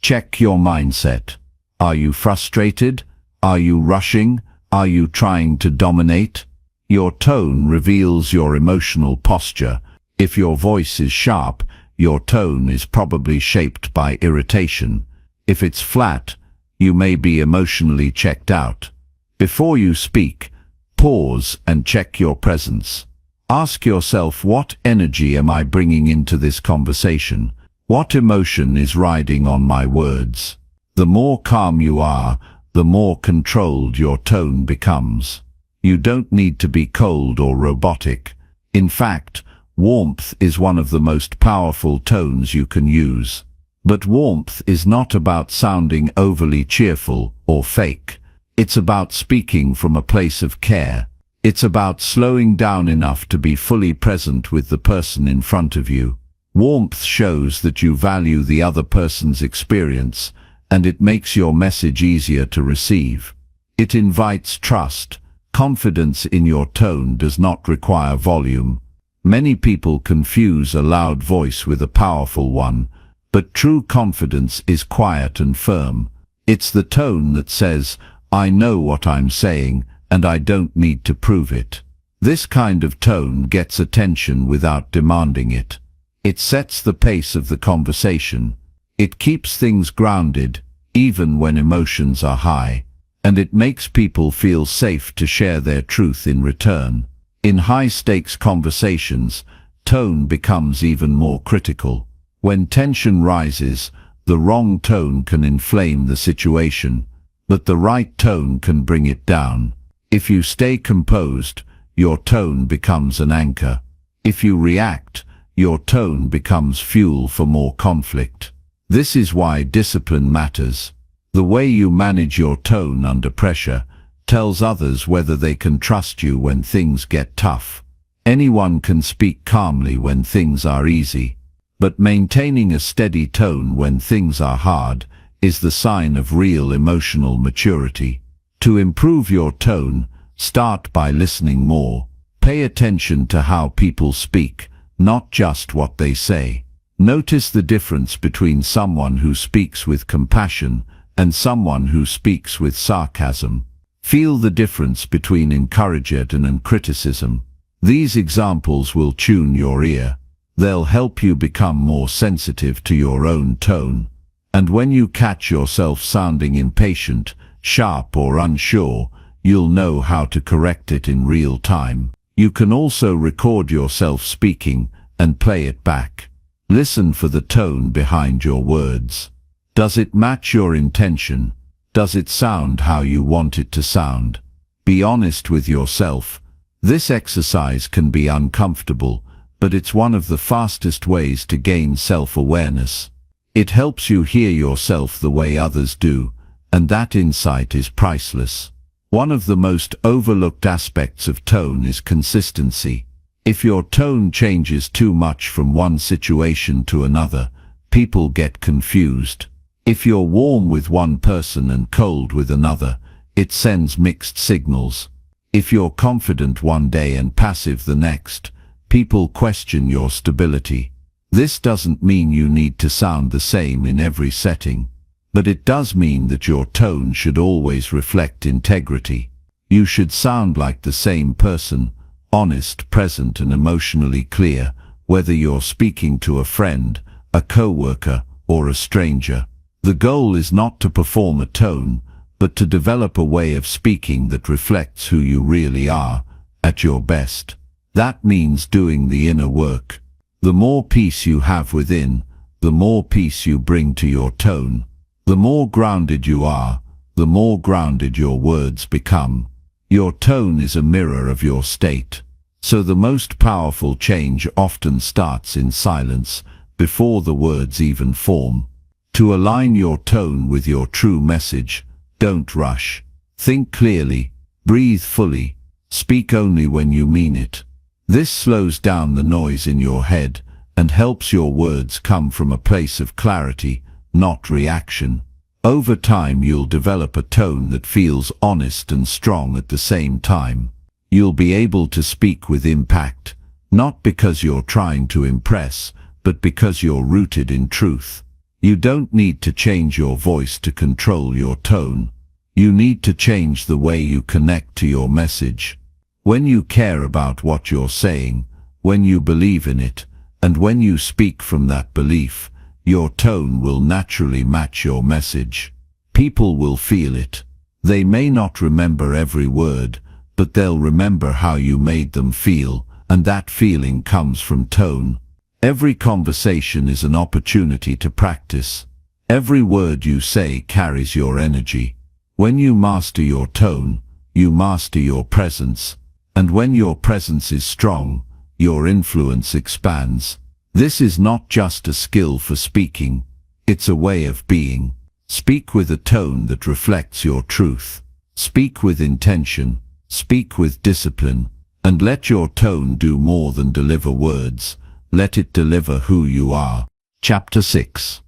check your mindset. Are you frustrated? Are you rushing? Are you trying to dominate? Your tone reveals your emotional posture. If your voice is sharp, your tone is probably shaped by irritation. If it's flat, you may be emotionally checked out. Before you speak, pause and check your presence. Ask yourself, what energy am I bringing into this conversation? What emotion is riding on my words? The more calm you are, the more controlled your tone becomes. You don't need to be cold or robotic. In fact, warmth is one of the most powerful tones you can use. But warmth is not about sounding overly cheerful or fake. It's about speaking from a place of care. It's about slowing down enough to be fully present with the person in front of you. Warmth shows that you value the other person's experience, and it makes your message easier to receive. It invites trust. Confidence in your tone does not require volume. Many people confuse a loud voice with a powerful one, but true confidence is quiet and firm. It's the tone that says, "I know what I'm saying, and I don't need to prove it." This kind of tone gets attention without demanding it. It sets the pace of the conversation. It keeps things grounded, even when emotions are high, and it makes people feel safe to share their truth in return. In high-stakes conversations, tone becomes even more critical. When tension rises, the wrong tone can inflame the situation, but the right tone can bring it down. If you stay composed, your tone becomes an anchor. If you react, your tone becomes fuel for more conflict. This is why discipline matters. The way you manage your tone under pressure tells others whether they can trust you when things get tough. Anyone can speak calmly when things are easy, but maintaining a steady tone when things are hard is the sign of real emotional maturity. To improve your tone, start by listening more. Pay attention to how people speak, not just what they say. Notice the difference between someone who speaks with compassion and someone who speaks with sarcasm. Feel the difference between encouragement and criticism. These examples will tune your ear. They'll help you become more sensitive to your own tone. And when you catch yourself sounding impatient, sharp or unsure, you'll know how to correct it in real time. You can also record yourself speaking and play it back. Listen for the tone behind your words. Does it match your intention? Does it sound how you want it to sound? Be honest with yourself. This exercise can be uncomfortable, but it's one of the fastest ways to gain self-awareness. It helps you hear yourself the way others do, and that insight is priceless. One of the most overlooked aspects of tone is consistency. If your tone changes too much from one situation to another, people get confused. If you're warm with one person and cold with another, it sends mixed signals. If you're confident one day and passive the next, people question your stability. This doesn't mean you need to sound the same in every setting, but it does mean that your tone should always reflect integrity. You should sound like the same person, honest, present, and emotionally clear, whether you're speaking to a friend, a coworker, or a stranger. The goal is not to perform a tone, but to develop a way of speaking that reflects who you really are, at your best. That means doing the inner work. The more peace you have within, the more peace you bring to your tone. The more grounded you are, the more grounded your words become. Your tone is a mirror of your state. So the most powerful change often starts in silence, before the words even form. To align your tone with your true message, don't rush. Think clearly, breathe fully, speak only when you mean it. This slows down the noise in your head and helps your words come from a place of clarity, not reaction. Over time you'll develop a tone that feels honest and strong at the same time. You'll be able to speak with impact, not because you're trying to impress, but because you're rooted in truth. You don't need to change your voice to control your tone. You need to change the way you connect to your message. When you care about what you're saying, when you believe in it, and when you speak from that belief, your tone will naturally match your message. People will feel it. They may not remember every word, but they'll remember how you made them feel, and that feeling comes from tone. Every conversation is an opportunity to practice. Every word you say carries your energy. When you master your tone, you master your presence. And when your presence is strong, your influence expands. This is not just a skill for speaking, it's a way of being. Speak with a tone that reflects your truth. Speak with intention, speak with discipline, and let your tone do more than deliver words. Let it deliver who you are. Chapter 6.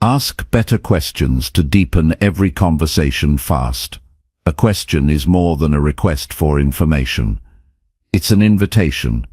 Ask better questions to deepen every conversation fast. A question is more than a request for information. It's an invitation.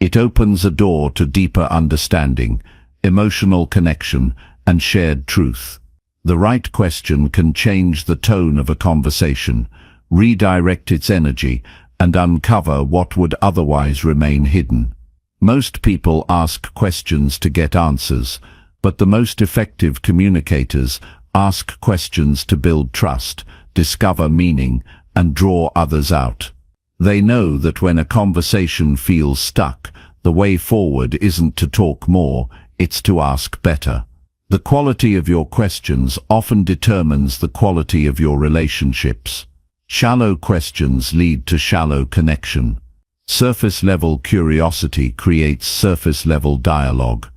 It opens a door to deeper understanding, emotional connection, and shared truth. The right question can change the tone of a conversation, redirect its energy, and uncover what would otherwise remain hidden. Most people ask questions to get answers, but the most effective communicators ask questions to build trust, discover meaning, and draw others out. They know that when a conversation feels stuck, the way forward isn't to talk more, it's to ask better. The quality of your questions often determines the quality of your relationships. Shallow questions lead to shallow connection. Surface-level curiosity creates surface-level dialogue.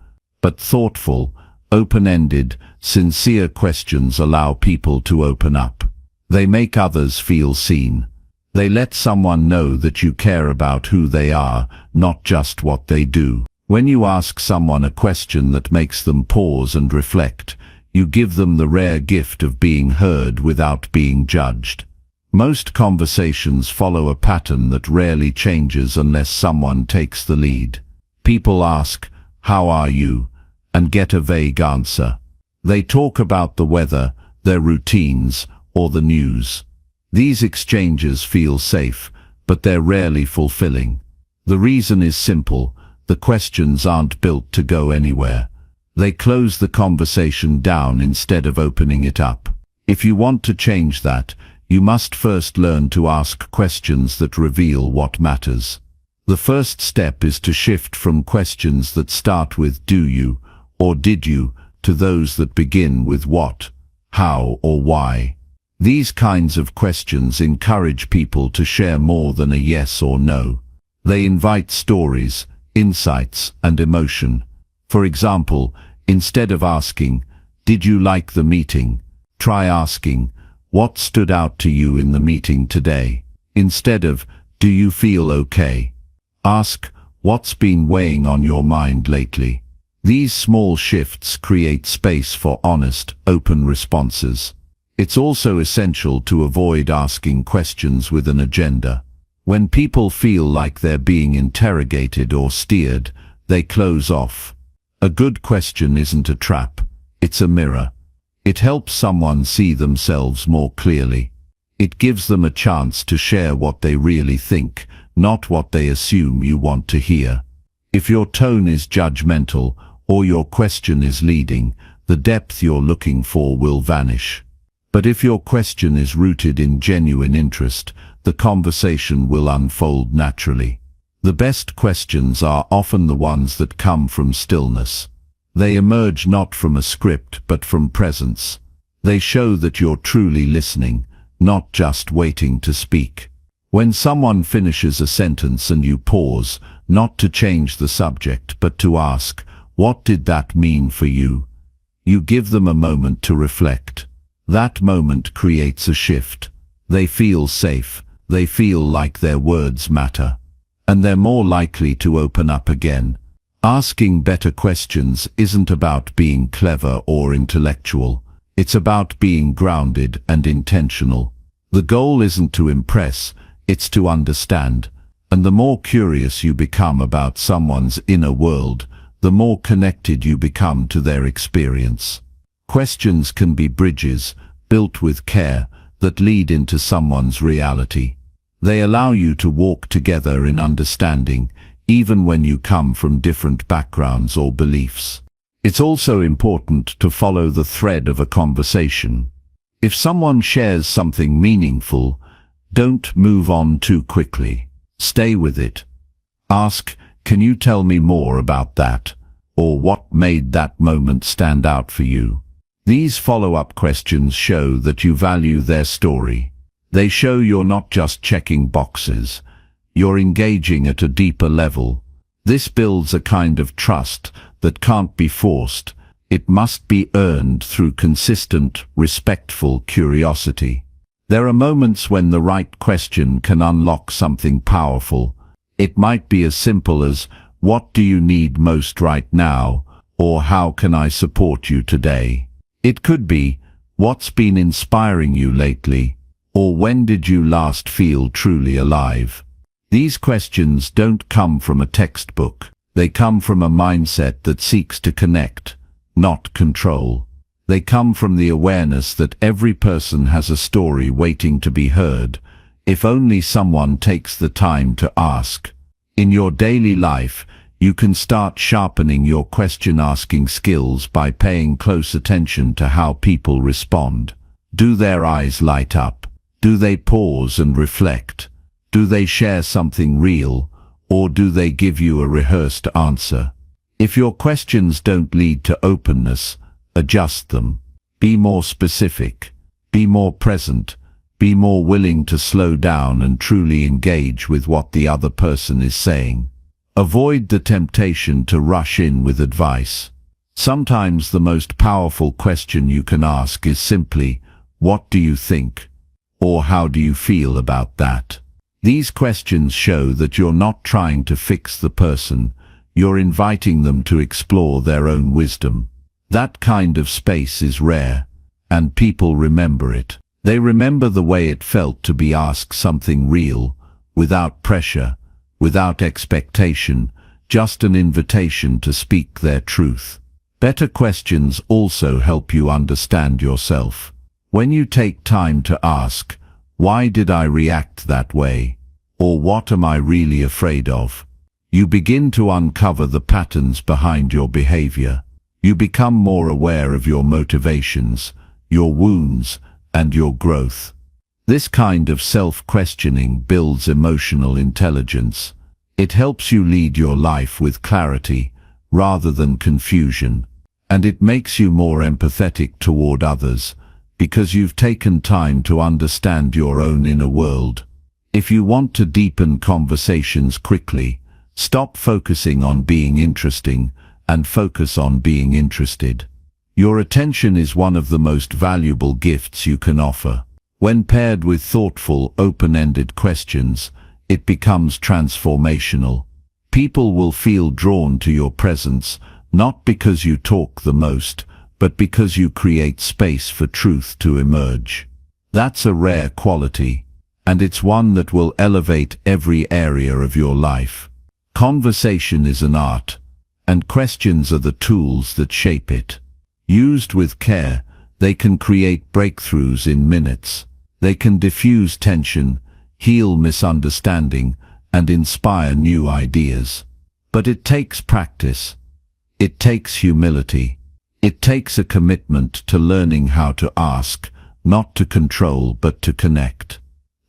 But thoughtful, open-ended, sincere questions allow people to open up. They make others feel seen. They let someone know that you care about who they are, not just what they do. When you ask someone a question that makes them pause and reflect, you give them the rare gift of being heard without being judged. Most conversations follow a pattern that rarely changes unless someone takes the lead. People ask, "How are you?" and get a vague answer. They talk about the weather, their routines, or the news. These exchanges feel safe, but they're rarely fulfilling. The reason is simple: the questions aren't built to go anywhere. They close the conversation down instead of opening it up. If you want to change that, you must first learn to ask questions that reveal what matters. The first step is to shift from questions that start with "do you" or "did you" to those that begin with "what," "how," or "why." These kinds of questions encourage people to share more than a yes or no. They invite stories, insights, and emotion. For example, instead of asking, "Did you like the meeting?" try asking, "What stood out to you in the meeting today?" Instead of, "Do you feel okay?" ask, "What's been weighing on your mind lately?" These small shifts create space for honest, open responses. It's also essential to avoid asking questions with an agenda. When people feel like they're being interrogated or steered, they close off. A good question isn't a trap, it's a mirror. It helps someone see themselves more clearly. It gives them a chance to share what they really think, not what they assume you want to hear. If your tone is judgmental or your question is leading, the depth you're looking for will vanish. But if your question is rooted in genuine interest, the conversation will unfold naturally. The best questions are often the ones that come from stillness. They emerge not from a script but from presence. They show that you're truly listening, not just waiting to speak. When someone finishes a sentence and you pause, not to change the subject but to ask, "What did that mean for you?" you give them a moment to reflect. That moment creates a shift. They feel safe, they feel like their words matter, and they're more likely to open up again. Asking better questions isn't about being clever or intellectual. It's about being grounded and intentional. The goal isn't to impress, it's to understand. And the more curious you become about someone's inner world, the more connected you become to their experience. Questions can be bridges, built with care, that lead into someone's reality. They allow you to walk together in understanding, even when you come from different backgrounds or beliefs. It's also important to follow the thread of a conversation. If someone shares something meaningful, don't move on too quickly. Stay with it. Ask, "Can you tell me more about that?" or "What made that moment stand out for you?" These follow-up questions show that you value their story. They show you're not just checking boxes. You're engaging at a deeper level. This builds a kind of trust that can't be forced. It must be earned through consistent, respectful curiosity. There are moments when the right question can unlock something powerful. It might be as simple as, "What do you need most right now?" or "How can I support you today?" It could be, "What's been inspiring you lately?" or "When did you last feel truly alive?" These questions don't come from a textbook. They come from a mindset that seeks to connect, not control. They come from the awareness that every person has a story waiting to be heard, if only someone takes the time to ask. In your daily life, you can start sharpening your question-asking skills by paying close attention to how people respond. Do their eyes light up? Do they pause and reflect? Do they share something real, or do they give you a rehearsed answer? If your questions don't lead to openness, adjust them. Be more specific. Be more present. Be more willing to slow down and truly engage with what the other person is saying. Avoid the temptation to rush in with advice. Sometimes the most powerful question you can ask is simply, "What do you think?" or "How do you feel about that?" These questions show that you're not trying to fix the person, you're inviting them to explore their own wisdom. That kind of space is rare, and people remember it. They remember the way it felt to be asked something real, without pressure, without expectation, just an invitation to speak their truth. Better questions also help you understand yourself. When you take time to ask, "Why did I react that way?" or "What am I really afraid of?" you begin to uncover the patterns behind your behavior. You become more aware of your motivations, your wounds, and your growth. This kind of self-questioning builds emotional intelligence. It helps you lead your life with clarity, rather than confusion. And it makes you more empathetic toward others, because you've taken time to understand your own inner world. If you want to deepen conversations quickly, stop focusing on being interesting and focus on being interested. Your attention is one of the most valuable gifts you can offer. When paired with thoughtful, open-ended questions, it becomes transformational. People will feel drawn to your presence, not because you talk the most, but because you create space for truth to emerge. That's a rare quality, and it's one that will elevate every area of your life. Conversation is an art, and questions are the tools that shape it. Used with care, they can create breakthroughs in minutes. They can diffuse tension, heal misunderstanding, and inspire new ideas. But it takes practice. It takes humility. It takes a commitment to learning how to ask, not to control but to connect.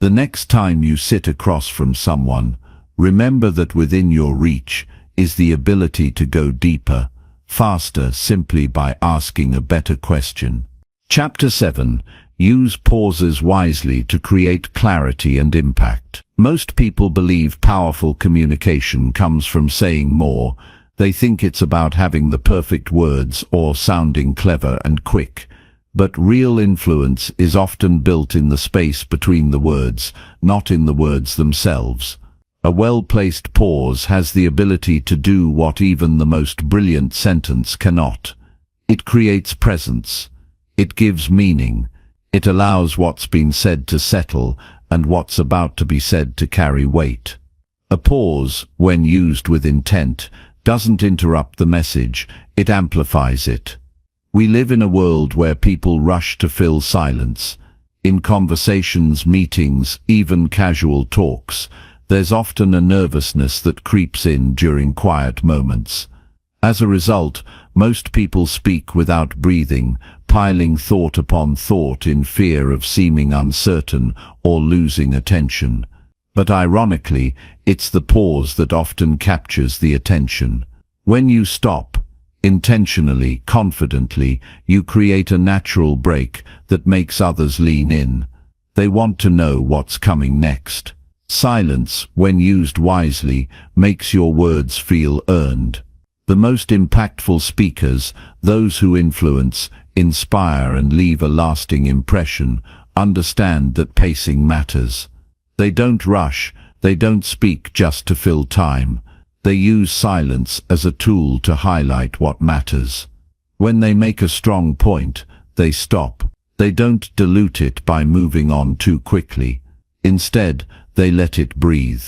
The next time you sit across from someone, remember that within your reach is the ability to go deeper, faster, simply by asking a better question. Chapter 7. Use pauses wisely to create clarity and impact. Most people believe powerful communication comes from saying more. They think it's about having the perfect words or sounding clever and quick. But real influence is often built in the space between the words, not in the words themselves. A well-placed pause has the ability to do what even the most brilliant sentence cannot. It creates presence. It gives meaning. It allows what's been said to settle and what's about to be said to carry weight. A pause, when used with intent, doesn't interrupt the message, it amplifies it. We live in a world where people rush to fill silence. In conversations, meetings, even casual talks, there's often a nervousness that creeps in during quiet moments. As a result, most people speak without breathing, piling thought upon thought in fear of seeming uncertain or losing attention. But ironically, it's the pause that often captures the attention. When you stop, intentionally, confidently, you create a natural break that makes others lean in. They want to know what's coming next. Silence, when used wisely, makes your words feel earned. The most impactful speakers, those who influence, inspire and leave a lasting impression, understand that pacing matters. They don't rush, they don't speak just to fill time. They use silence as a tool to highlight what matters. When they make a strong point, they stop. They don't dilute it by moving on too quickly. Instead, they let it breathe.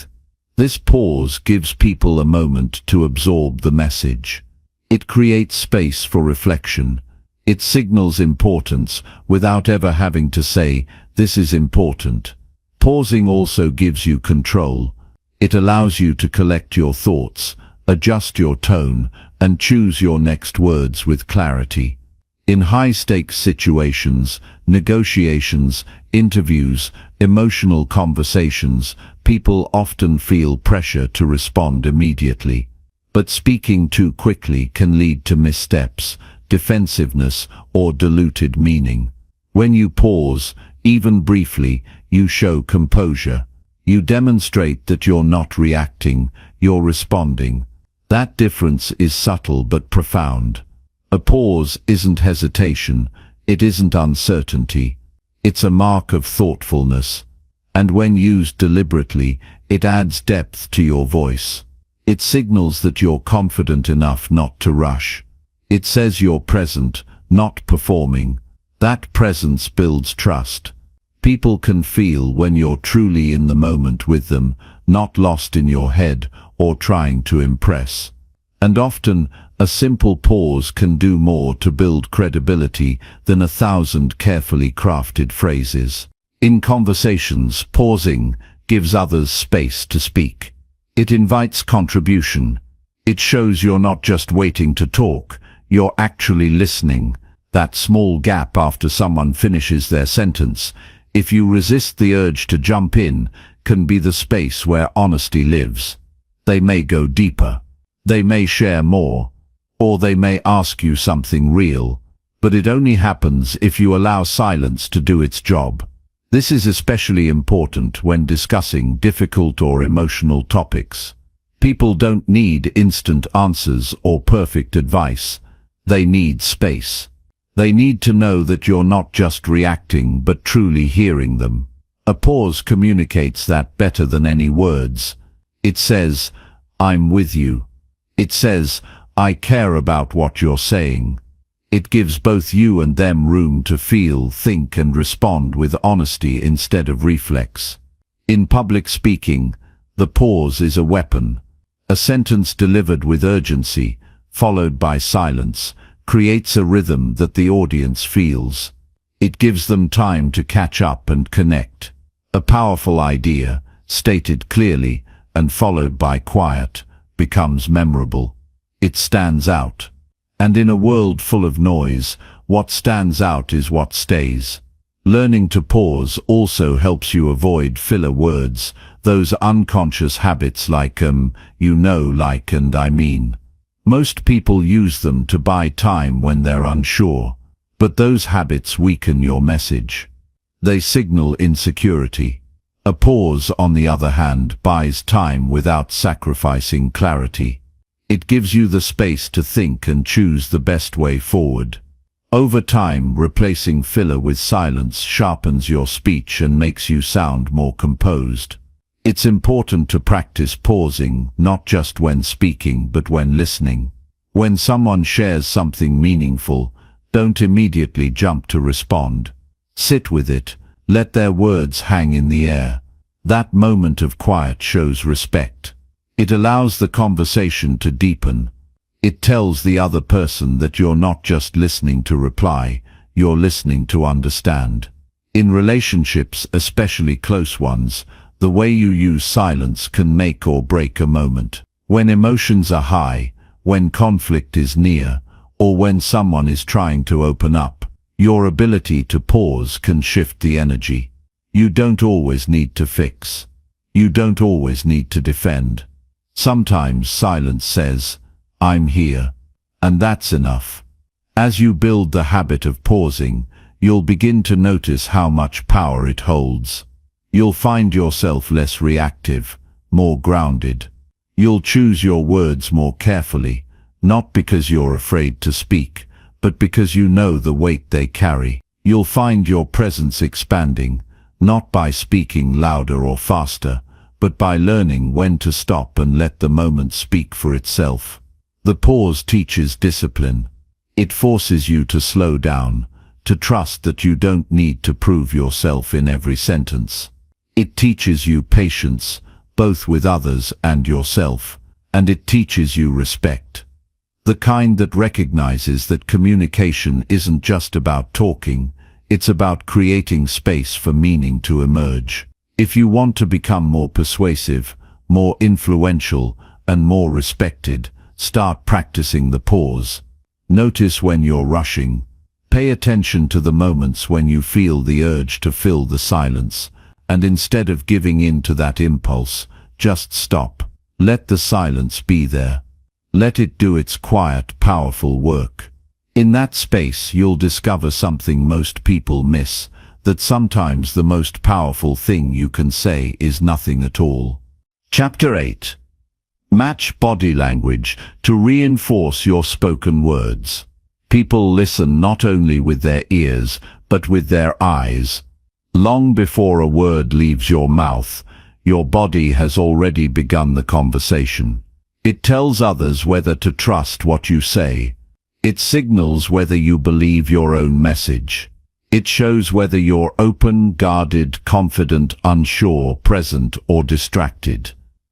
This pause gives people a moment to absorb the message. It creates space for reflection. It signals importance without ever having to say, "This is important." Pausing also gives you control. It allows you to collect your thoughts, adjust your tone, and choose your next words with clarity. In high-stakes situations, negotiations, interviews, emotional conversations, people often feel pressure to respond immediately. But speaking too quickly can lead to missteps, defensiveness, or diluted meaning. When you pause, even briefly, you show composure. You demonstrate that you're not reacting, you're responding. That difference is subtle but profound. A pause isn't hesitation, it isn't uncertainty. It's a mark of thoughtfulness. And when used deliberately, it adds depth to your voice. It signals that you're confident enough not to rush. It says you're present, not performing. That presence builds trust. People can feel when you're truly in the moment with them, not lost in your head or trying to impress. And often, a simple pause can do more to build credibility than 1,000 carefully crafted phrases. In conversations, pausing gives others space to speak. It invites contribution. It shows you're not just waiting to talk, you're actually listening. That small gap after someone finishes their sentence, if you resist the urge to jump in, can be the space where honesty lives. They may go deeper. They may share more. Or they may ask you something real. But it only happens if you allow silence to do its job. This is especially important when discussing difficult or emotional topics. People don't need instant answers or perfect advice. They need space. They need to know that you're not just reacting but truly hearing them. A pause communicates that better than any words. It says, "I'm with you." It says, "I care about what you're saying." It gives both you and them room to feel, think, and respond with honesty instead of reflex. In public speaking, the pause is a weapon. A sentence delivered with urgency, followed by silence, creates a rhythm that the audience feels. It gives them time to catch up and connect. A powerful idea, stated clearly and followed by quiet, becomes memorable. It stands out. And in a world full of noise, what stands out is what stays. Learning to pause also helps you avoid filler words, those unconscious habits like you know, like, and I mean. Most people use them to buy time when they're unsure, but those habits weaken your message. They signal insecurity. A pause, on the other hand, buys time without sacrificing clarity. It gives you the space to think and choose the best way forward. Over time, replacing filler with silence sharpens your speech and makes you sound more composed. It's important to practice pausing, not just when speaking, but when listening. When someone shares something meaningful, don't immediately jump to respond. Sit with it, let their words hang in the air. That moment of quiet shows respect. It allows the conversation to deepen. It tells the other person that you're not just listening to reply, you're listening to understand. In relationships, especially close ones, the way you use silence can make or break a moment. When emotions are high, when conflict is near, or when someone is trying to open up, your ability to pause can shift the energy. You don't always need to fix. You don't always need to defend. Sometimes silence says, "I'm here," and that's enough. As you build the habit of pausing, you'll begin to notice how much power it holds. You'll find yourself less reactive, more grounded. You'll choose your words more carefully, not because you're afraid to speak, but because you know the weight they carry. You'll find your presence expanding, not by speaking louder or faster, but by learning when to stop and let the moment speak for itself. The pause teaches discipline. It forces you to slow down, to trust that you don't need to prove yourself in every sentence. It teaches you patience, both with others and yourself, and it teaches you respect. The kind that recognizes that communication isn't just about talking, it's about creating space for meaning to emerge. If you want to become more persuasive, more influential, and more respected, start practicing the pause. Notice when you're rushing. Pay attention to the moments when you feel the urge to fill the silence, and instead of giving in to that impulse, just stop. Let the silence be there. Let it do its quiet, powerful work. In that space, you'll discover something most people miss, that sometimes the most powerful thing you can say is nothing at all. Chapter 8. Match body language to reinforce your spoken words. People listen not only with their ears, but with their eyes. Long before a word leaves your mouth, your body has already begun the conversation. It tells others whether to trust what you say. It signals whether you believe your own message. It shows whether you're open, guarded, confident, unsure, present, or distracted.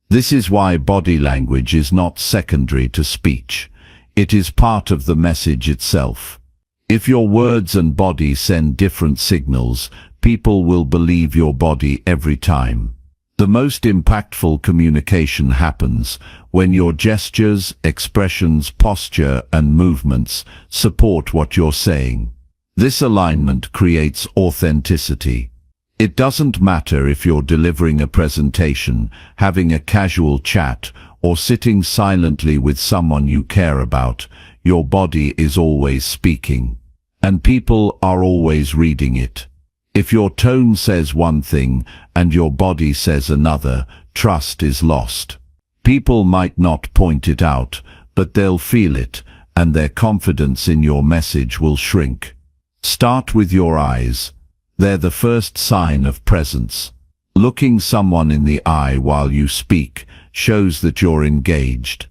This is why body language is not secondary to speech. It is part of the message itself. If your words and body send different signals, people will believe your body every time. The most impactful communication happens when your gestures, expressions, posture, and movements support what you're saying. This alignment creates authenticity. It doesn't matter if you're delivering a presentation, having a casual chat, or sitting silently with someone you care about, your body is always speaking. And people are always reading it. If your tone says one thing and your body says another, trust is lost. People might not point it out, but they'll feel it, and their confidence in your message will shrink. Start with your eyes. They're the first sign of presence. Looking someone in the eye while you speak shows that you're engaged.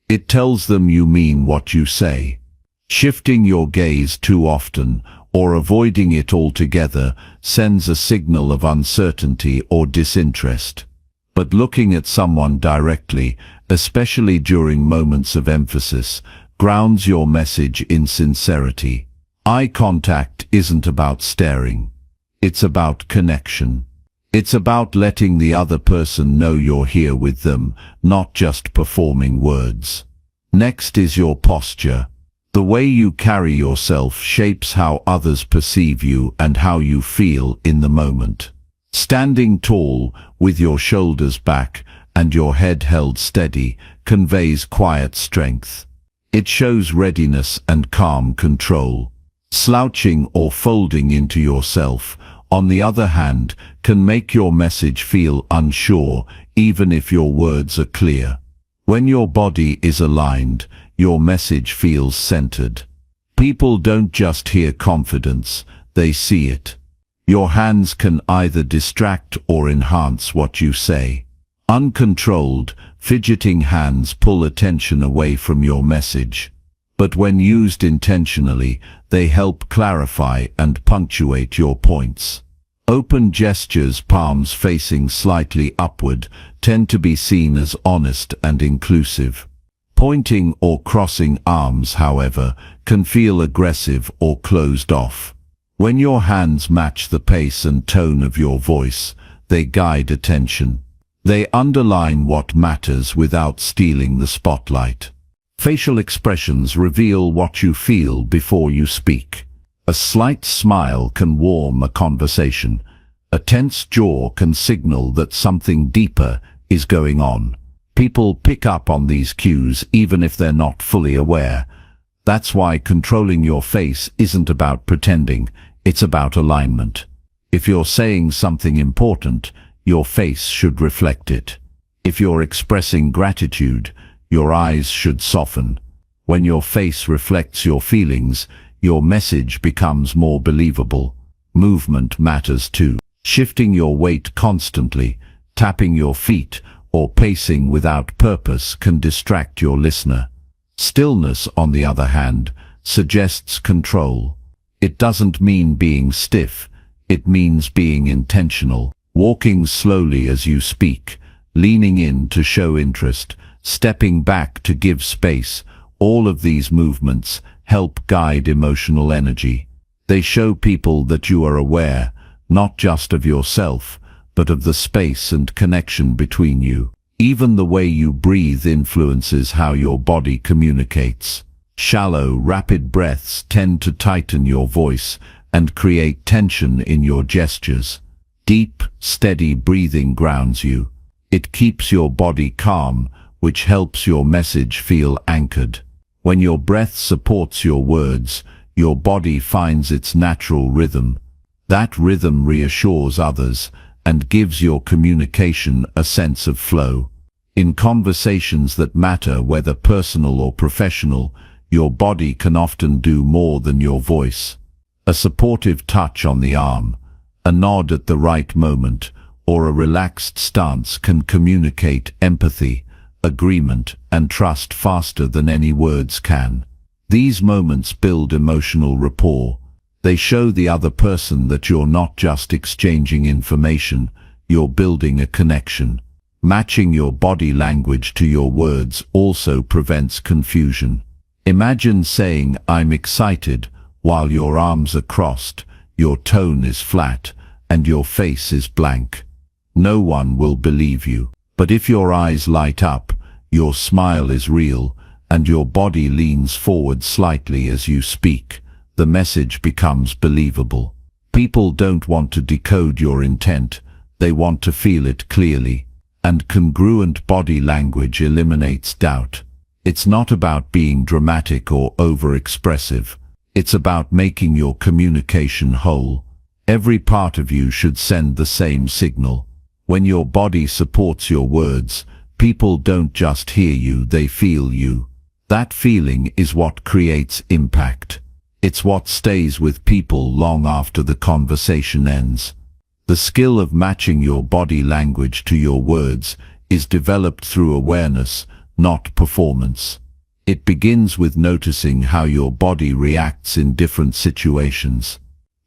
It tells them you mean what you say. Shifting your gaze too often, or avoiding it altogether, sends a signal of uncertainty or disinterest. But looking at someone directly, especially during moments of emphasis, grounds your message in sincerity. Eye contact isn't about staring. It's about connection. It's about letting the other person know you're here with them, not just performing words. Next is your posture. The way you carry yourself shapes how others perceive you and how you feel in the moment. Standing tall, with your shoulders back and your head held steady, conveys quiet strength. It shows readiness and calm control. Slouching or folding into yourself, on the other hand, can make your message feel unsure, even if your words are clear. When your body is aligned, your message feels centered. People don't just hear confidence, they see it. Your hands can either distract or enhance what you say. Uncontrolled, fidgeting hands pull attention away from your message. But when used intentionally, they help clarify and punctuate your points. Open gestures, palms facing slightly upward, tend to be seen as honest and inclusive. Pointing or crossing arms, however, can feel aggressive or closed off. When your hands match the pace and tone of your voice, they guide attention. They underline what matters without stealing the spotlight. Facial expressions reveal what you feel before you speak. A slight smile can warm a conversation. A tense jaw can signal that something deeper is going on. People pick up on these cues even if they're not fully aware. That's why controlling your face isn't about pretending, it's about alignment. If you're saying something important, your face should reflect it. If you're expressing gratitude, your eyes should soften. When your face reflects your feelings, your message becomes more believable. Movement matters too. Shifting your weight constantly, tapping your feet, or pacing without purpose can distract your listener. Stillness, on the other hand, suggests control. It doesn't mean being stiff, it means being intentional. Walking slowly as you speak, leaning in to show interest, stepping back to give space. All of these movements help guide emotional energy. They show people that you are aware, not just of yourself, but of the space and connection between you. Even the way you breathe influences how your body communicates. Shallow, rapid breaths tend to tighten your voice and create tension in your gestures. Deep, steady breathing grounds you. It keeps your body calm, which helps your message feel anchored. When your breath supports your words, your body finds its natural rhythm. That rhythm reassures others and gives your communication a sense of flow. In conversations that matter, whether personal or professional, your body can often do more than your voice. A supportive touch on the arm, a nod at the right moment, or a relaxed stance can communicate empathy, agreement, and trust faster than any words can. These moments build emotional rapport. They show the other person that you're not just exchanging information, you're building a connection. Matching your body language to your words also prevents confusion. Imagine saying, "I'm excited," while your arms are crossed, your tone is flat, and your face is blank. No one will believe you. But if your eyes light up, your smile is real, and your body leans forward slightly as you speak, the message becomes believable. People don't want to decode your intent, they want to feel it clearly. And congruent body language eliminates doubt. It's not about being dramatic or over-expressive. It's about making your communication whole. Every part of you should send the same signal. When your body supports your words, people don't just hear you, they feel you. That feeling is what creates impact. It's what stays with people long after the conversation ends. The skill of matching your body language to your words is developed through awareness, not performance. It begins with noticing how your body reacts in different situations.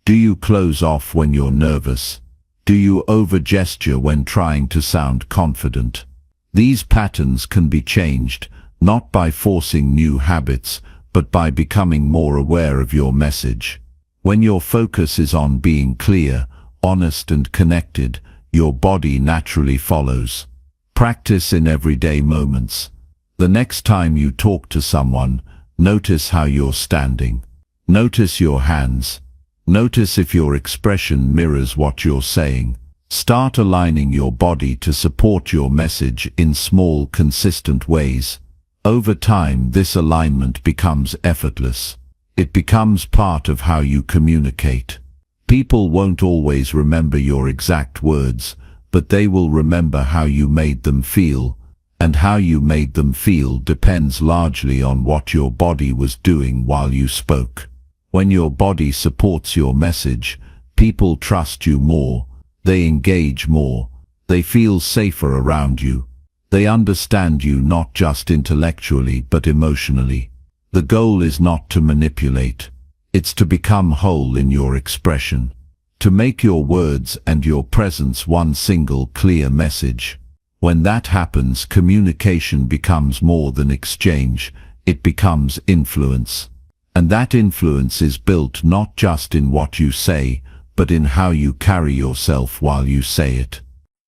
Do you close off when you're nervous? Do you over-gesture when trying to sound confident? These patterns can be changed, not by forcing new habits, but by becoming more aware of your message. When your focus is on being clear, honest and connected, your body naturally follows. Practice in everyday moments. The next time you talk to someone, notice how you're standing. Notice your hands. Notice if your expression mirrors what you're saying. Start aligning your body to support your message in small, consistent ways. Over time, this alignment becomes effortless. It becomes part of how you communicate. People won't always remember your exact words, but they will remember how you made them feel, and how you made them feel depends largely on what your body was doing while you spoke. When your body supports your message, people trust you more, they engage more, they feel safer around you. They understand you not just intellectually but emotionally. The goal is not to manipulate. It's to become whole in your expression, to make your words and your presence one single clear message. When that happens, communication becomes more than exchange, it becomes influence. And that influence is built not just in what you say, but in how you carry yourself while you say it.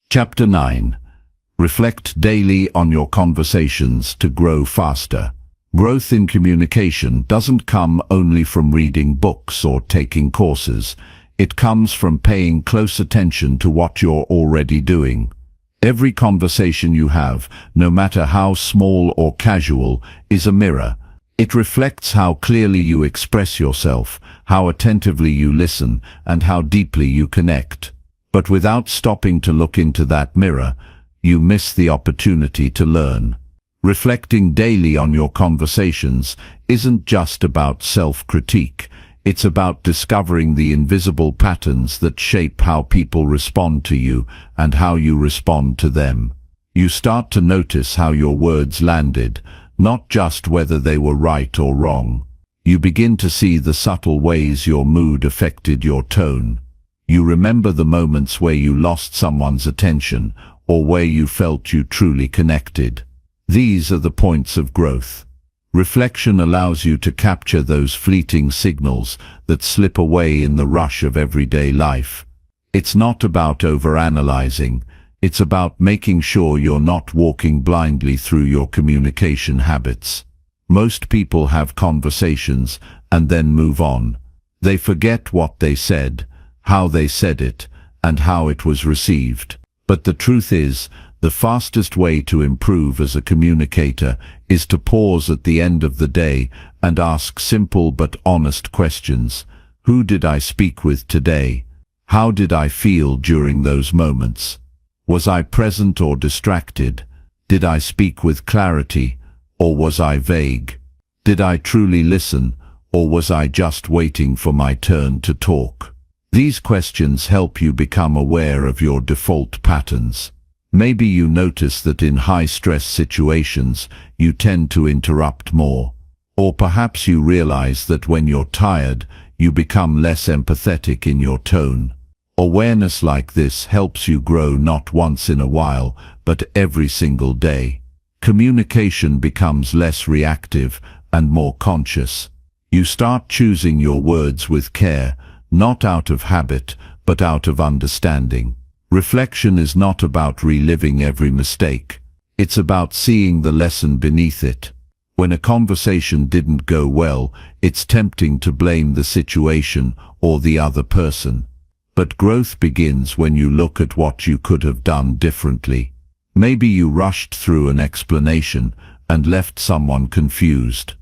Chapter 9. Reflect daily on your conversations to grow faster. Growth in communication doesn't come only from reading books or taking courses. It comes from paying close attention to what you're already doing. Every conversation you have, no matter how small or casual, is a mirror. It reflects how clearly you express yourself, how attentively you listen, and how deeply you connect. But without stopping to look into that mirror, you miss the opportunity to learn. Reflecting daily on your conversations isn't just about self-critique. It's about discovering the invisible patterns that shape how people respond to you and how you respond to them. You start to notice how your words landed, not just whether they were right or wrong. You begin to see the subtle ways your mood affected your tone. You remember the moments where you lost someone's attention, or where you felt you truly connected. These are the points of growth. Reflection allows you to capture those fleeting signals that slip away in the rush of everyday life. It's not about overanalyzing. It's about making sure you're not walking blindly through your communication habits. Most people have conversations and then move on. They forget what they said, how they said it, and how it was received. But the truth is, the fastest way to improve as a communicator is to pause at the end of the day and ask simple but honest questions. Who did I speak with today? How did I feel during those moments? Was I present or distracted? Did I speak with clarity, or was I vague? Did I truly listen, or was I just waiting for my turn to talk? These questions help you become aware of your default patterns. Maybe you notice that in high-stress situations, you tend to interrupt more. Or perhaps you realize that when you're tired, you become less empathetic in your tone. Awareness like this helps you grow not once in a while, but every single day. Communication becomes less reactive and more conscious. You start choosing your words with care, not out of habit, but out of understanding. Reflection is not about reliving every mistake. It's about seeing the lesson beneath it. When a conversation didn't go well, it's tempting to blame the situation or the other person. But growth begins when you look at what you could have done differently. Maybe you rushed through an explanation and left someone confused.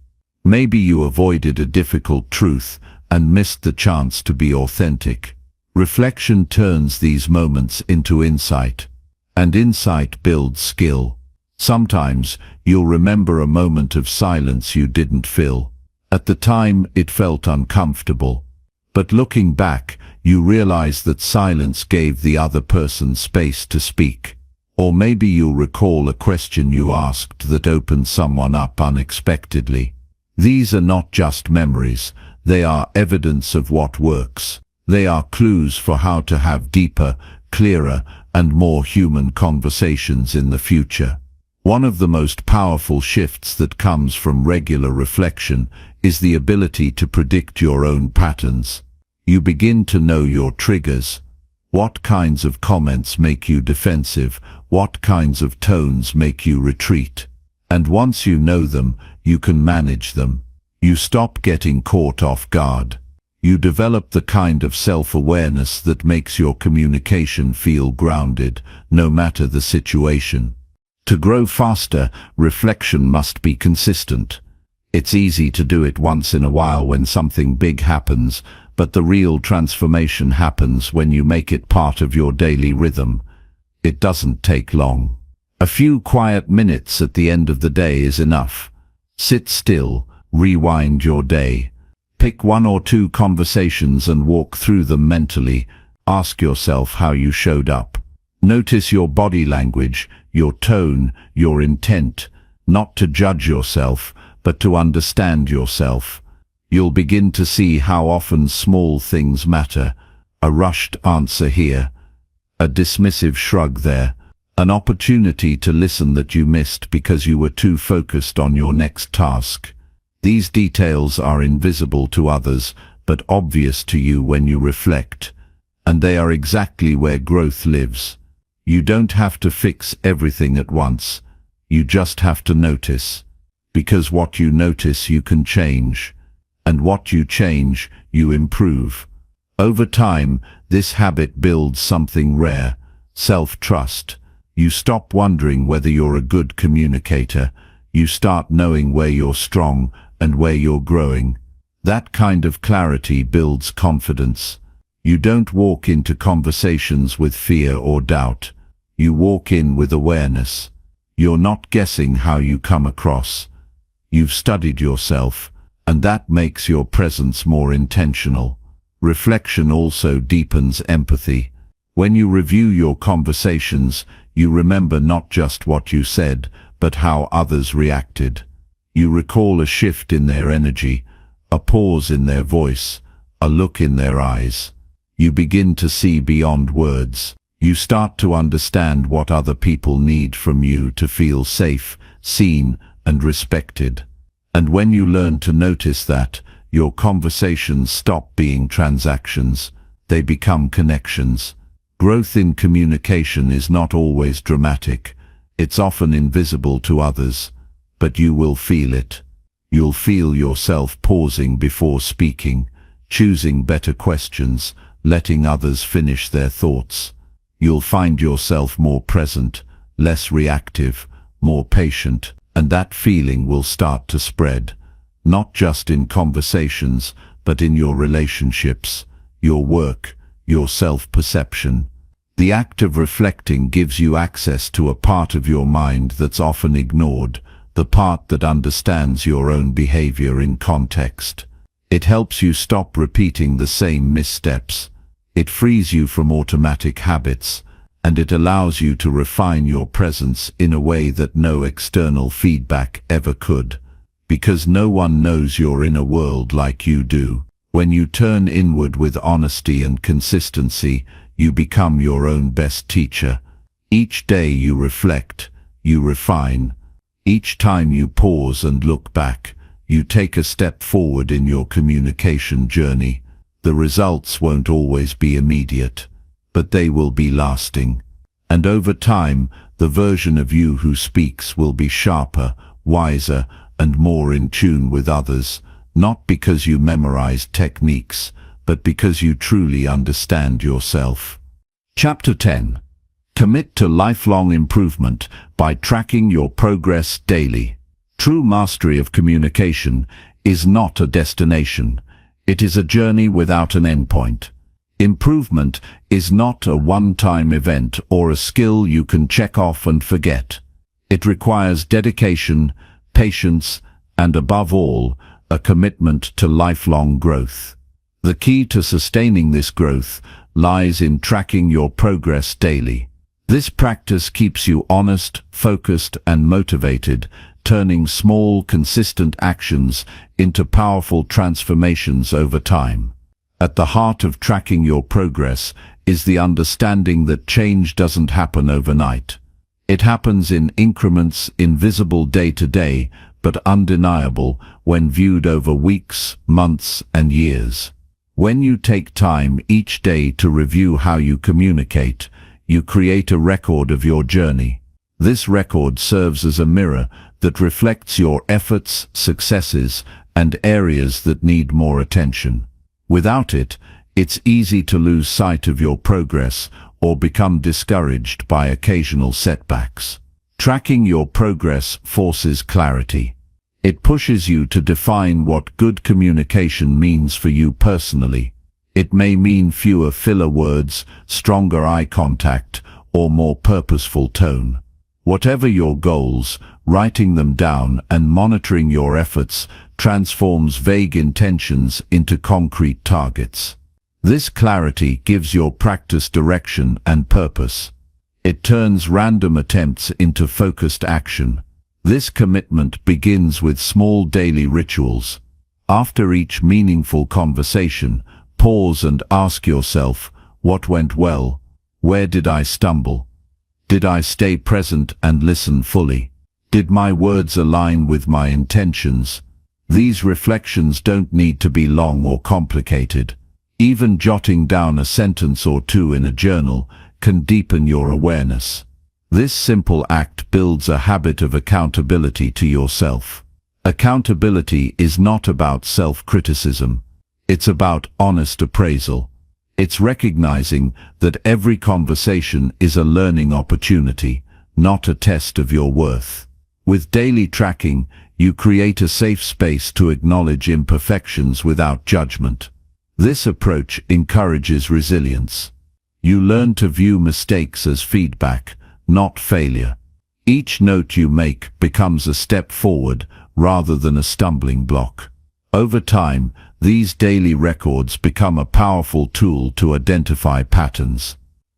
Maybe you avoided a difficult truth and missed the chance to be authentic. Reflection turns these moments into insight, and insight builds skill. Sometimes you'll remember a moment of silence you didn't fill. At the time, it felt uncomfortable. But looking back, you realize that silence gave the other person space to speak. Or maybe you'll recall a question you asked that opened someone up unexpectedly. These are not just memories, they are evidence of what works. They are clues for how to have deeper, clearer, and more human conversations in the future. One of the most powerful shifts that comes from regular reflection is the ability to predict your own patterns. You begin to know your triggers. What kinds of comments make you defensive? What kinds of tones make you retreat? And once you know them, you can manage them. You stop getting caught off guard. You develop the kind of self-awareness that makes your communication feel grounded, no matter the situation. To grow faster, reflection must be consistent. It's easy to do it once in a while when something big happens, but the real transformation happens when you make it part of your daily rhythm. It doesn't take long. A few quiet minutes at the end of the day is enough. Sit still, rewind your day. Pick one or two conversations and walk through them mentally. Ask yourself how you showed up. Notice your body language, your tone, your intent, not to judge yourself, but to understand yourself. You'll begin to see how often small things matter. A rushed answer here, a dismissive shrug there, an opportunity to listen that you missed because you were too focused on your next task. These details are invisible to others, but obvious to you when you reflect. And they are exactly where growth lives. You don't have to fix everything at once. You just have to notice. Because what you notice you can change. And what you change, you improve. Over time, this habit builds something rare, self-trust. You stop wondering whether you're a good communicator. You start knowing where you're strong and where you're growing. That kind of clarity builds confidence. You don't walk into conversations with fear or doubt. You walk in with awareness. You're not guessing how you come across. You've studied yourself, and that makes your presence more intentional. Reflection also deepens empathy. When you review your conversations, you remember not just what you said, but how others reacted. You recall a shift in their energy, a pause in their voice, a look in their eyes. You begin to see beyond words. You start to understand what other people need from you to feel safe, seen, and respected. And when you learn to notice that, your conversations stop being transactions. They become connections. Growth in communication is not always dramatic. It's often invisible to others, but you will feel it. You'll feel yourself pausing before speaking, choosing better questions, letting others finish their thoughts. You'll find yourself more present, less reactive, more patient, and that feeling will start to spread, not just in conversations, but in your relationships, your work, your self-perception. The act of reflecting gives you access to a part of your mind that's often ignored, the part that understands your own behavior in context. It helps you stop repeating the same missteps. It frees you from automatic habits, and it allows you to refine your presence in a way that no external feedback ever could. Because no one knows your inner world like you do. When you turn inward with honesty and consistency, you become your own best teacher. Each day you reflect, you refine. Each time you pause and look back, you take a step forward in your communication journey. The results won't always be immediate, but they will be lasting. And over time, the version of you who speaks will be sharper, wiser, and more in tune with others, not because you memorized techniques, but because you truly understand yourself. Chapter 10. Commit to lifelong improvement by tracking your progress daily. True mastery of communication is not a destination. It is a journey without an endpoint. Improvement is not a one-time event or a skill you can check off and forget. It requires dedication, patience, and above all, a commitment to lifelong growth. The key to sustaining this growth lies in tracking your progress daily. This practice keeps you honest, focused, and motivated, turning small, consistent actions into powerful transformations over time. At the heart of tracking your progress is the understanding that change doesn't happen overnight. It happens in increments, invisible day to day, but undeniable when viewed over weeks, months, and years. When you take time each day to review how you communicate, you create a record of your journey. This record serves as a mirror that reflects your efforts, successes, and areas that need more attention. Without it, it's easy to lose sight of your progress or become discouraged by occasional setbacks. Tracking your progress forces clarity. It pushes you to define what good communication means for you personally. It may mean fewer filler words, stronger eye contact, or more purposeful tone. Whatever your goals, writing them down and monitoring your efforts transforms vague intentions into concrete targets. This clarity gives your practice direction and purpose. It turns random attempts into focused action. This commitment begins with small daily rituals. After each meaningful conversation, pause and ask yourself, what went well? Where did I stumble? Did I stay present and listen fully? Did my words align with my intentions? These reflections don't need to be long or complicated. Even jotting down a sentence or two in a journal can deepen your awareness. This simple act builds a habit of accountability to yourself. Accountability is not about self-criticism. It's about honest appraisal. It's recognizing that every conversation is a learning opportunity, not a test of your worth. With daily tracking, you create a safe space to acknowledge imperfections without judgment. This approach encourages resilience. You learn to view mistakes as feedback, not failure. Each note you make becomes a step forward rather than a stumbling block. Over time, these daily records become a powerful tool to identify patterns.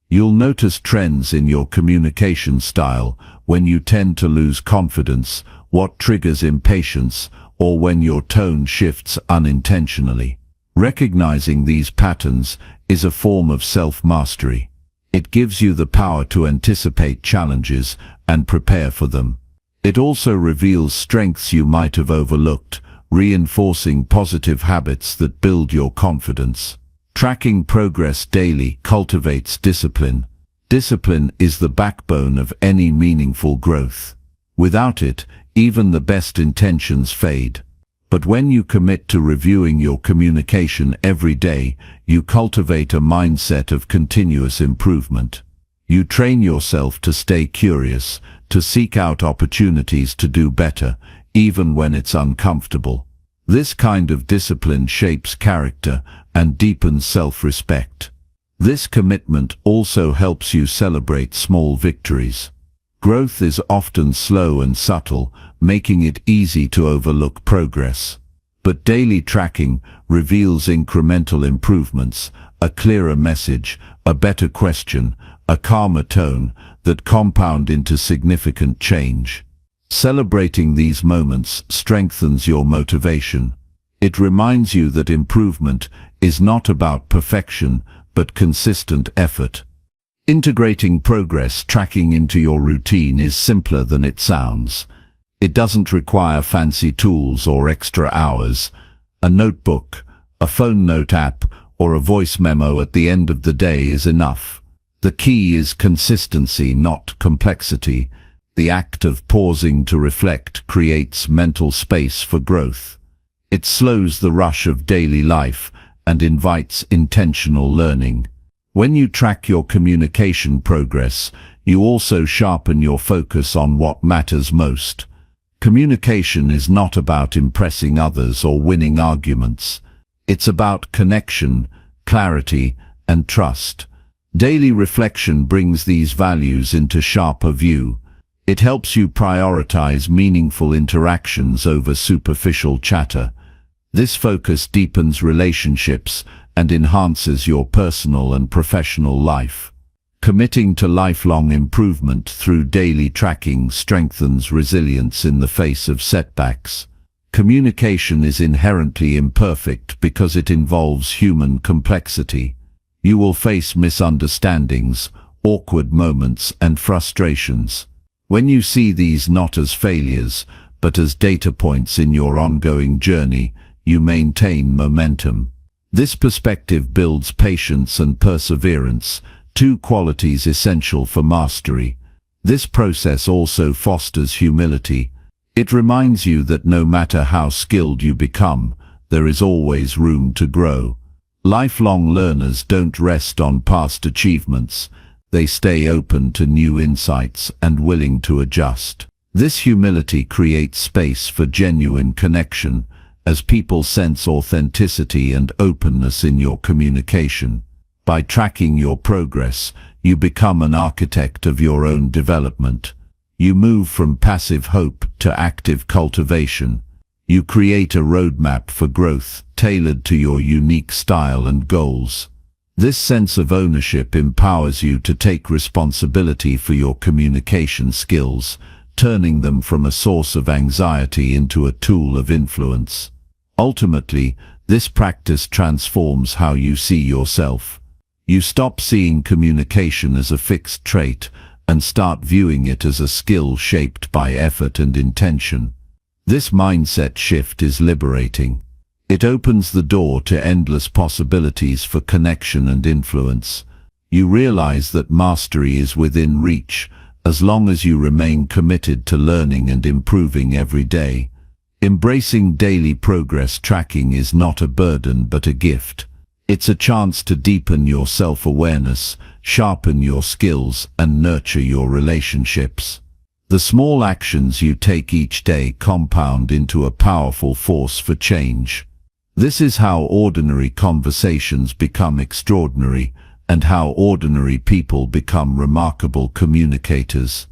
You'll notice trends in your communication style when you tend to lose confidence, what triggers impatience, or when your tone shifts unintentionally. Recognizing these patterns is a form of self-mastery. It gives you the power to anticipate challenges and prepare for them. It also reveals strengths you might have overlooked, reinforcing positive habits that build your confidence. Tracking progress daily cultivates discipline. Discipline is the backbone of any meaningful growth. Without it, even the best intentions fade. But when you commit to reviewing your communication every day, you cultivate a mindset of continuous improvement. You train yourself to stay curious, to seek out opportunities to do better, even when it's uncomfortable. This kind of discipline shapes character and deepens self-respect. This commitment also helps you celebrate small victories. Growth is often slow and subtle, making it easy to overlook progress. But daily tracking reveals incremental improvements, a clearer message, a better question, a calmer tone that compound into significant change. Celebrating these moments strengthens your motivation. It reminds you that improvement is not about perfection, but consistent effort. Integrating progress tracking into your routine is simpler than it sounds. It doesn't require fancy tools or extra hours. A notebook, a phone note app, or a voice memo at the end of the day is enough. The key is consistency, not complexity. The act of pausing to reflect creates mental space for growth. It slows the rush of daily life and invites intentional learning. When you track your communication progress, you also sharpen your focus on what matters most. Communication is not about impressing others or winning arguments. It's about connection, clarity, and trust. Daily reflection brings these values into sharper view. It helps you prioritize meaningful interactions over superficial chatter. This focus deepens relationships and enhances your personal and professional life. Committing to lifelong improvement through daily tracking strengthens resilience in the face of setbacks. Communication is inherently imperfect because it involves human complexity. You will face misunderstandings, awkward moments, and frustrations. When you see these not as failures, but as data points in your ongoing journey, you maintain momentum. This perspective builds patience and perseverance, two qualities essential for mastery. This process also fosters humility. It reminds you that no matter how skilled you become, there is always room to grow. Lifelong learners don't rest on past achievements. They stay open to new insights and willing to adjust. This humility creates space for genuine connection, as people sense authenticity and openness in your communication. By tracking your progress, you become an architect of your own development. You move from passive hope to active cultivation. You create a roadmap for growth tailored to your unique style and goals. This sense of ownership empowers you to take responsibility for your communication skills, turning them from a source of anxiety into a tool of influence. Ultimately, this practice transforms how you see yourself. You stop seeing communication as a fixed trait and start viewing it as a skill shaped by effort and intention. This mindset shift is liberating. It opens the door to endless possibilities for connection and influence. You realize that mastery is within reach, as long as you remain committed to learning and improving every day. Embracing daily progress tracking is not a burden but a gift. It's a chance to deepen your self-awareness, sharpen your skills, and nurture your relationships. The small actions you take each day compound into a powerful force for change. This is how ordinary conversations become extraordinary, and how ordinary people become remarkable communicators.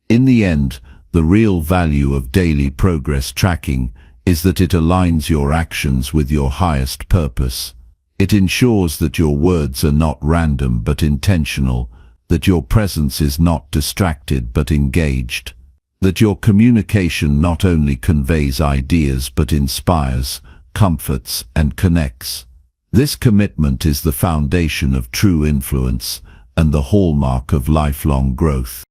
In the end, the real value of daily progress tracking is that it aligns your actions with your highest purpose. It ensures that your words are not random but intentional, that your presence is not distracted but engaged, that your communication not only conveys ideas but inspires, comforts, and connects. This commitment is the foundation of true influence, and the hallmark of lifelong growth.